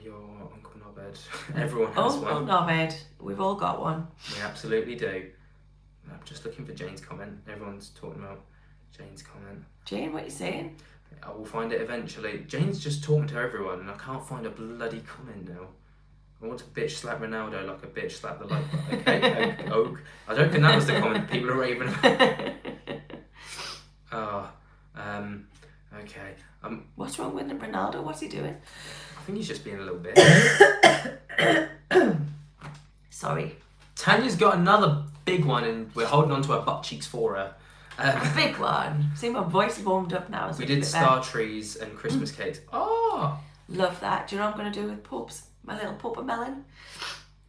Your Uncle Nobbed. Everyone has one. Uncle Nobbed. We've all got one. We absolutely do. I'm just looking for Jane's comment. Everyone's talking about Jane's comment. Jane, what are you saying? I will find it eventually. Jane's just talking to everyone and I can't find a bloody comment now. I want to bitch slap Ronaldo like a bitch slap the like button. Okay, Oak. I don't think that was the comment people are raving about. Okay. What's wrong with Ronaldo? What's he doing? I think he's just being a little bit. Sorry. Tanya's got another big one and we're holding on to her butt cheeks for her. A big one. See, my voice warmed up now. So we did star trees and Christmas cakes. Oh! Love that. Do you know what I'm going to do with Popes? My little Pope melon?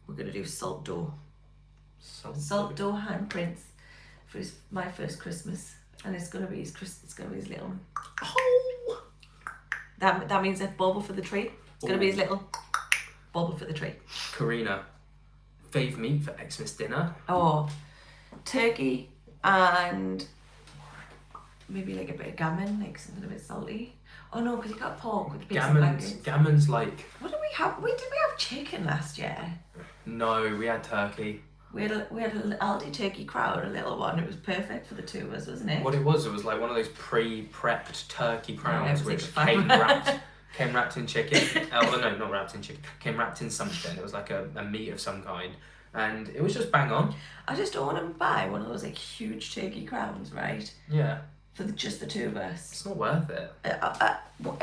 We're going to do salt dough. Salt dough handprints for my first Christmas. And it's going to be his little... Oh! That means a bauble for the tree. It's going to be his little bauble for the tree. Karina, fave meat for Xmas dinner? Oh, turkey and maybe like a bit of gammon, like something a bit salty. Oh no, because you got pork with bits of bacon. Gammon's like... What did we have? Did we have chicken last year? No, we had turkey. We had an Aldi turkey crown, a little one. It was perfect for the two of us, wasn't it? What it was like one of those pre-prepped turkey crowns, which like came wrapped in chicken. Well, no, not wrapped in chicken. Came wrapped in something. It was like a meat of some kind, and it was just bang on. I just don't want to buy one of those like huge turkey crowns, right? Yeah. For just the two of us. It's not worth it. I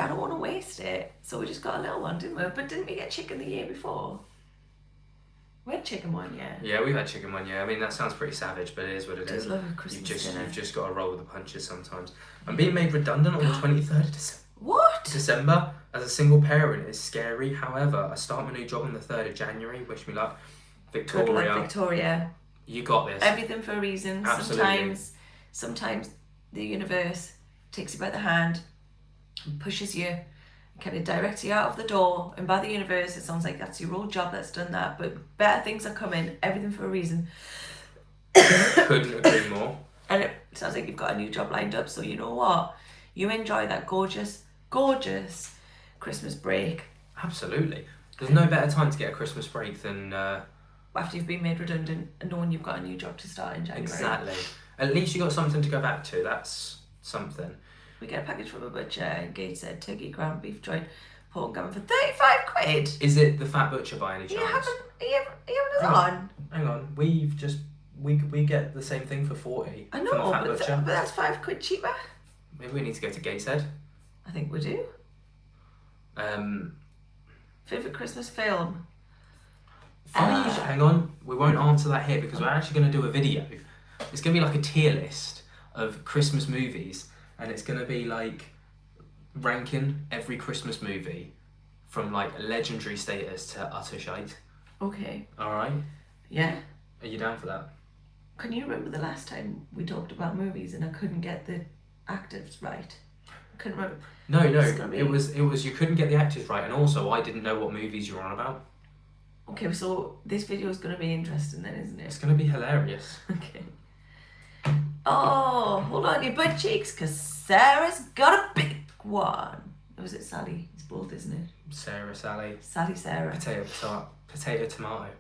don't want to waste it, so we just got a little one, didn't we? But didn't we get chicken the year before? We had chicken one year. Yeah, we've had chicken one year. I mean, that sounds pretty savage, but it is what it is. Love a Christmas dinner. You've just got to roll with the punches sometimes. I'm being made redundant on the 23rd of December. What? December. As a single parent, it's scary. However, I start my new job on the 3rd of January. Wish me luck. Victoria. Good luck, Victoria. You got this. Everything for a reason. Absolutely. Sometimes the universe takes you by the hand and pushes you, kind of directs you out of the door, and by the universe it sounds like that's your old job that's done that, but better things are coming, everything for a reason. Couldn't agree more. And it sounds like you've got a new job lined up, so you know what, you enjoy that gorgeous Christmas break. Absolutely. There's no better time to get a Christmas break than after you've been made redundant and knowing you've got a new job to start in January. Exactly. At least you got something to go back to. That's something. We get a package from a butcher and Gateshead turkey, ground beef, joint, pork and gammon for 35 quid. Is it the Fat Butcher by any chance? You haven't us on? Hang on, we've just we get the same thing for 40. I from the know, Fat but Butcher. that's 5 quid cheaper. Maybe we need to go to Gateshead. I think we do. Favourite Christmas film? Funny, hang on, we won't answer that here because we're actually going to do a video. It's going to be like a tier list of Christmas movies, and it's going to be like ranking every Christmas movie from like legendary status to utter shite. Okay. Alright? Yeah. Are you down for that? Can you remember the last time we talked about movies and I couldn't get the actors right? I couldn't remember. No, it was you couldn't get the actors right, and also I didn't know what movies you were on about. Okay, so this video is going to be interesting then, isn't It's it? going to be hilarious. Okay. Oh, hold on your butt cheeks, because Sarah's got a big one. Or is it Sally? It's both, isn't it? Sarah, Sally. Sally, Sarah. Potato, tomato.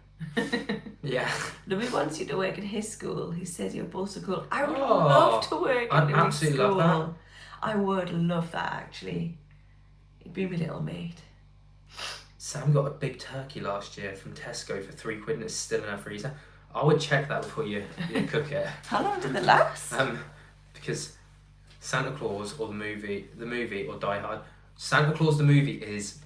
Yeah. Louis wants you to work at his school. He says you're both so cool. I would Oh, love to work at I'd Louis' absolutely school. love that. I would love that, actually. He'd be my little mate. Sam got a big turkey last year from Tesco for £3 and it's still in her freezer. I would check that before you cook it. How long did it last? Because Santa Claus or the movie or Die Hard. Santa Claus the movie is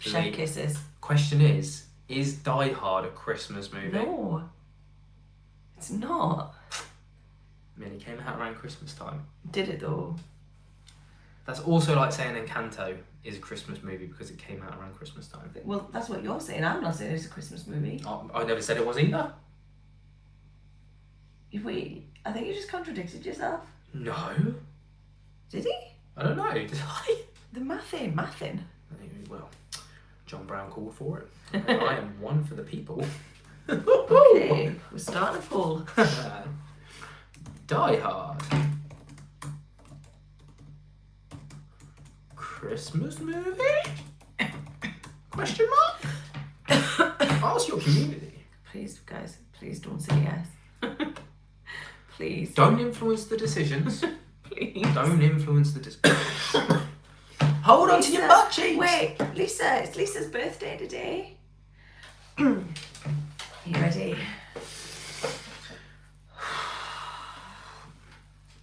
Chef kisses. Question is Die Hard a Christmas movie? No. It's not. I mean, it came out around Christmas time. Did it though? That's also like saying Encanto is a Christmas movie because it came out around Christmas time. Well, that's what you're saying. I'm not saying it's a Christmas movie. I never said it was either. Wait, I think you just contradicted yourself. No. Did he? I don't know. Did I? The mathin'. Well, John Brown called for it. I am one for the people. Okay, we're starting a poll. Die Hard. Christmas movie? Question mark? Ask your community. Please, guys, please don't say yes. Please. Don't influence the decisions. Please. Don't influence the decisions. Hold on to your butt cheeks. Wait, Lisa, it's Lisa's birthday today. Are you ready?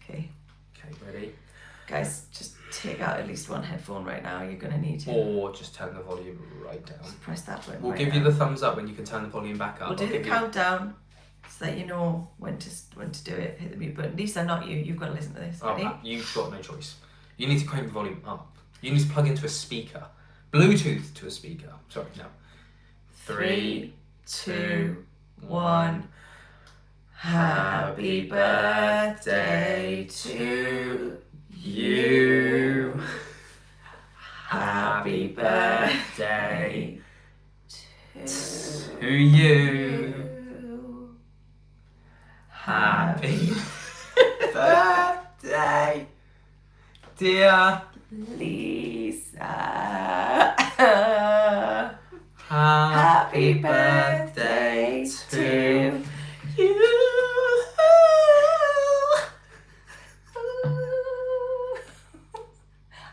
Okay. Okay, ready? Guys, just take out at least one headphone right now. You're going to need to. Or just turn the volume right down. Just press that button. We'll right give now. you the thumbs up when you can turn the volume back up. We'll do the countdown so that you know when to do it. Hit the mute button. Lisa, not you. You've got to listen to this. Ready? You've got no choice. You need to crank the volume up. You need to plug into a speaker. Bluetooth to a speaker. Sorry, no. 3, 2, 1. Happy birthday to you. Happy birthday to you. Happy birthday, dear Lisa. Happy birthday to you.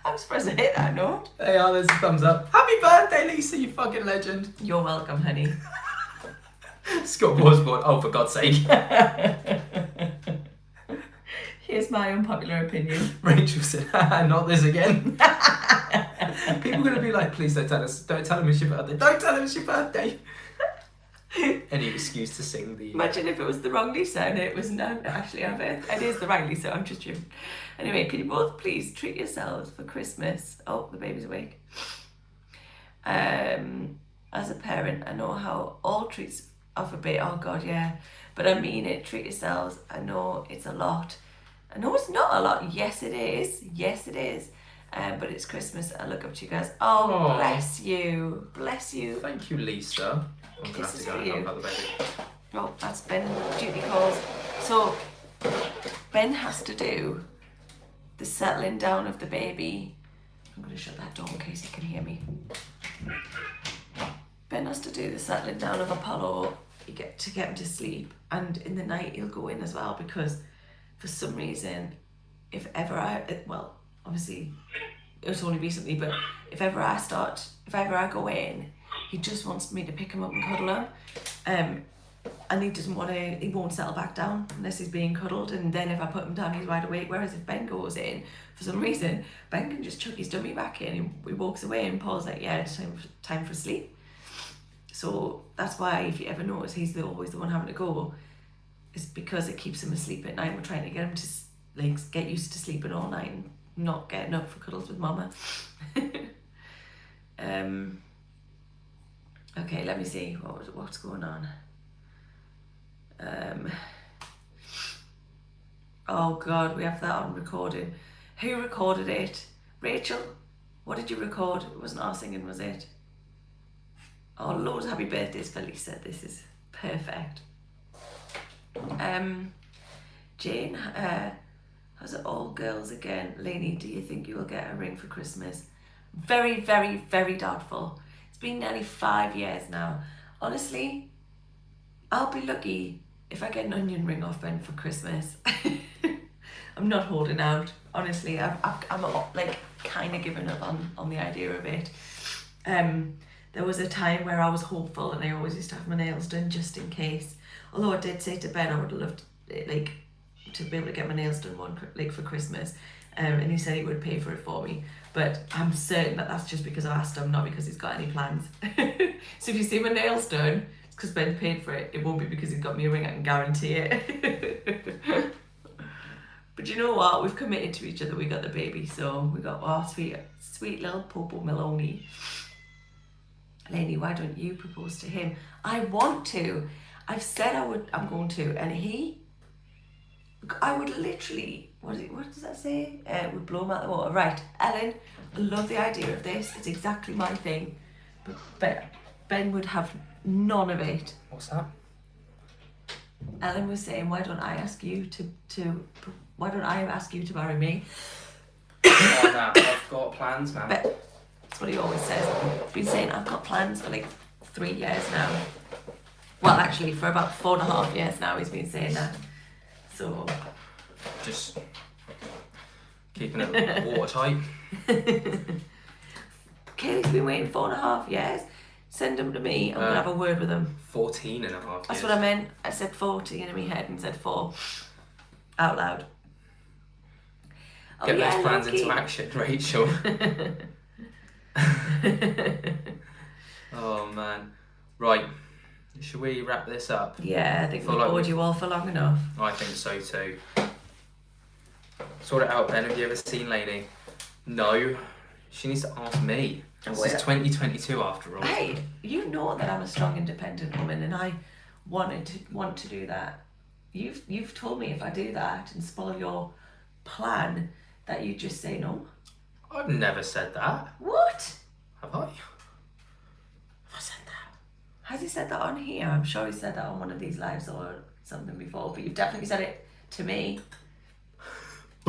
I'm surprised I hit that note. There you are, there's a thumbs up. Happy birthday, Lisa, you fucking legend. You're welcome, honey. Scott Osborne, oh, for God's sake. Here's my unpopular opinion. Rachel said, not this again. People are going to be like, please don't tell us. Don't tell him it's your birthday. Don't tell him it's your birthday. Any excuse to sing the... Imagine if it was the wrong Lisa and it was not actually our birthday. It is the right Lisa, I'm just joking. Anyway, can you both please treat yourselves for Christmas? Oh, the baby's awake. As a parent, I know how all treats are a bit, oh God, yeah. But I mean it, treat yourselves. I know it's a lot. I know it's not a lot. Yes, it is. Yes, it is. But it's Christmas. I look up to you guys. Oh, Aww. bless you. Bless you. Thank you, Lisa. I'm going to have to go and help out the baby. Oh, that's Ben duty calls. So, Ben has to do the settling down of the baby. I'm going to shut that door in case he can hear me. Ben has to do the settling down of Apollo to get him to sleep. And in the night, he'll go in as well because for some reason, if ever obviously it's only recently, but if ever I go in, he just wants me to pick him up and cuddle him. And he won't settle back down unless he's being cuddled, and then if I put him down he's wide awake. Whereas if Ben goes in, for some reason, Ben can just chuck his dummy back in and he walks away and Paul's like, yeah, it's time for sleep. So that's why, if you ever notice, he's always the one having to go. It's because it keeps him asleep at night. We're trying to get him to like get used to sleeping all night and not getting up for cuddles with mama. Okay, let me see what's going on. Oh God, we have that on recording. Who recorded it? Rachel? What did you record? It wasn't our singing, was it? Oh, loads of happy birthdays for Lisa. This is perfect. Jane, how's it all girls again? Lainey, do you think you will get a ring for Christmas? Very, very, very doubtful. It's been nearly 5 years now. Honestly, I'll be lucky if I get an onion ring off Ben for Christmas. I'm not holding out. Honestly, I'm like kind of giving up on the idea of it. There was a time where I was hopeful and I always used to have my nails done just in case. Although I did say to Ben I would have loved like to be able to get my nails done for Christmas. And he said he would pay for it for me. But I'm certain that that's just because I asked him, not because he's got any plans. So if you see my nails done, it's because Ben paid for it. It won't be because he's got me a ring, I can guarantee it. But you know what? We've committed to each other. We got the baby, so we got our sweet little Popo Maloney. Lainey, why don't you propose to him? I want to. I've said I'm going to, and I would literally, what does that say? Would blow him out the water. Right, Ellen, I love the idea of this. It's exactly my thing. But Ben would have none of it. What's that? Ellen was saying, why don't I ask you to marry me? Oh, no, I've got plans, man. But that's what he always says. He's been saying I've got plans for like 3 years now. Well, actually, for about 4.5 years now, he's been saying that. So, just keeping it watertight. Kaylee's been waiting 4.5 years. Send him to me. I'm gonna have a word with him. 14 and a half years. That's what I meant. I said 40 in my head and said 4 out loud. Get those plans into action, Rachel. Oh man. Right. Should we wrap this up? Yeah, I think we've bored you all for long enough. I think so too. Sort it out, Ben. Have you ever seen Lainey? No. She needs to ask me. This is 2022 after all. Hey, you know that I'm a strong, independent woman, and I want to do that. You've told me if I do that and spoil your plan, that you just say no. I've never said that. What? Have I? Have I said that? Has he said that on here? I'm sure he said that on one of these lives or something before, but you've definitely said it to me.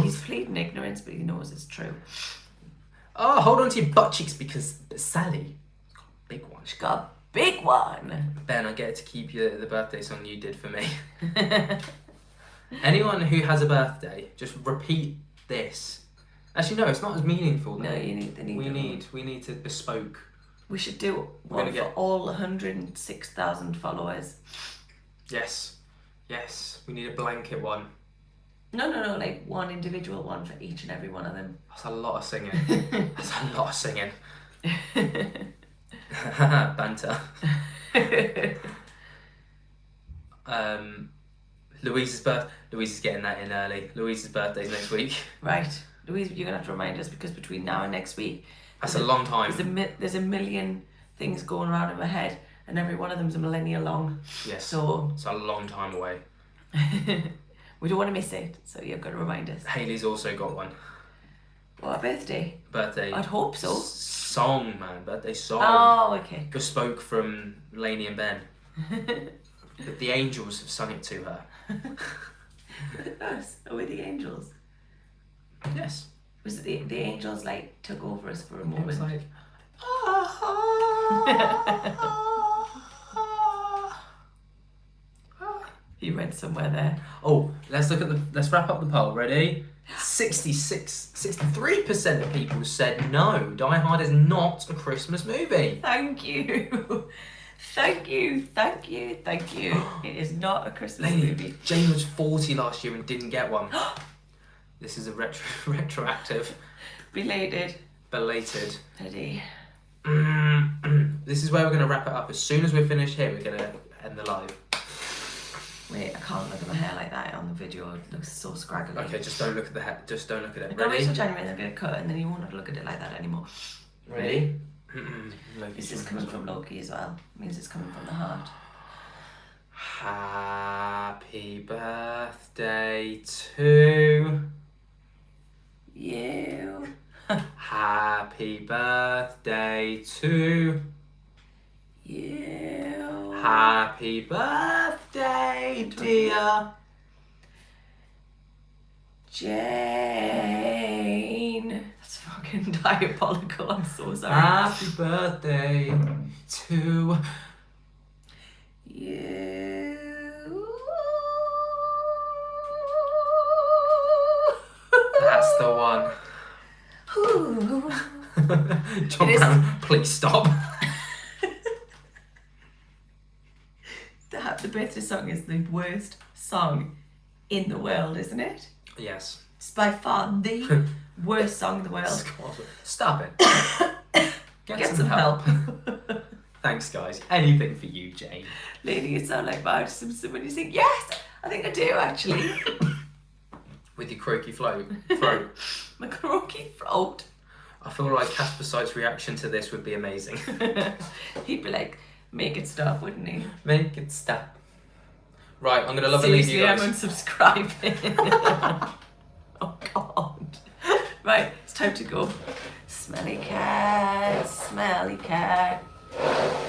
He's pleading ignorance, but he knows it's true. Oh, hold on to your butt cheeks because Sally's got a big one. She's got a big one. Ben, I get to keep the birthday song you did for me. Anyone who has a birthday, just repeat this. Actually, no, it's not as meaningful. No, you need. We need to bespoke. We should do one for all 106,000 followers. Yes, we need a blanket one. No, like one individual one for each and every one of them. That's a lot of singing. Banter. Louise is getting that in early. Louise's birthday's next week. Right. Louise, you're going to have to remind us because between now and next week... That's a long time. There's a million things going around in my head and every one of them's a millennia long. Yes. So... It's a long time away. We don't want to miss it, so you've got to remind us. Hayley's also got one. What, a birthday? Birthday. I'd hope so. Song, man. Birthday song. Oh, okay. Bespoke from Lainey and Ben. But the angels have sung it to her. Us? Are we the angels? Yes. Was it the angels like took over us for a moment? It was like... You read somewhere there. Oh, let's wrap up the poll. Ready? 63% of people said no. Die Hard is not a Christmas movie. Thank you. Thank you. It is not a Christmas Lainey, movie. Jane was 40 last year and didn't get one. This is a retroactive. Belated. Ready. This is where we're going to wrap it up. As soon as we're finished here, we're going to end the live. Wait, I can't look at my hair like that on the video. It looks so scraggly. Okay, just don't look at the hair. Just don't look at it. I'm going to wait Ready? till January and I'm going to cut and then you won't have to look at it like that anymore. Ready? This is coming from Loki as well. It means it's coming from the heart. Happy birthday to you. Happy birthday to You. Happy birthday, dear Jane. That's fucking diabolical. I'm so sorry. Happy birthday to You. That's the one. Ooh. John It is- Brown, please stop. The birthday song is the worst song in the world, isn't it? Yes. It's by far the worst song in the world. Stop it. Get some help. Thanks, guys. Anything for you, Jane. Lady, you sound like Marge Simpson when you sing. Yes, I think I do actually. With your croaky throat. My croaky throat. I feel like Casper Site's reaction to this would be amazing. He'd be like, make it stop, wouldn't he? Make it stop. Right, I'm going to love and leave you Seriously, I'm guys. unsubscribing. Oh, God. Right, it's time to go. Smelly cat, smelly cat.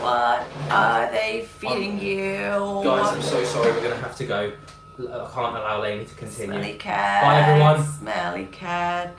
What are they feeding you? Guys, I'm so sorry. We're going to have to go. I can't allow Lainey to continue. Smelly cat. Bye, everyone. Smelly cat.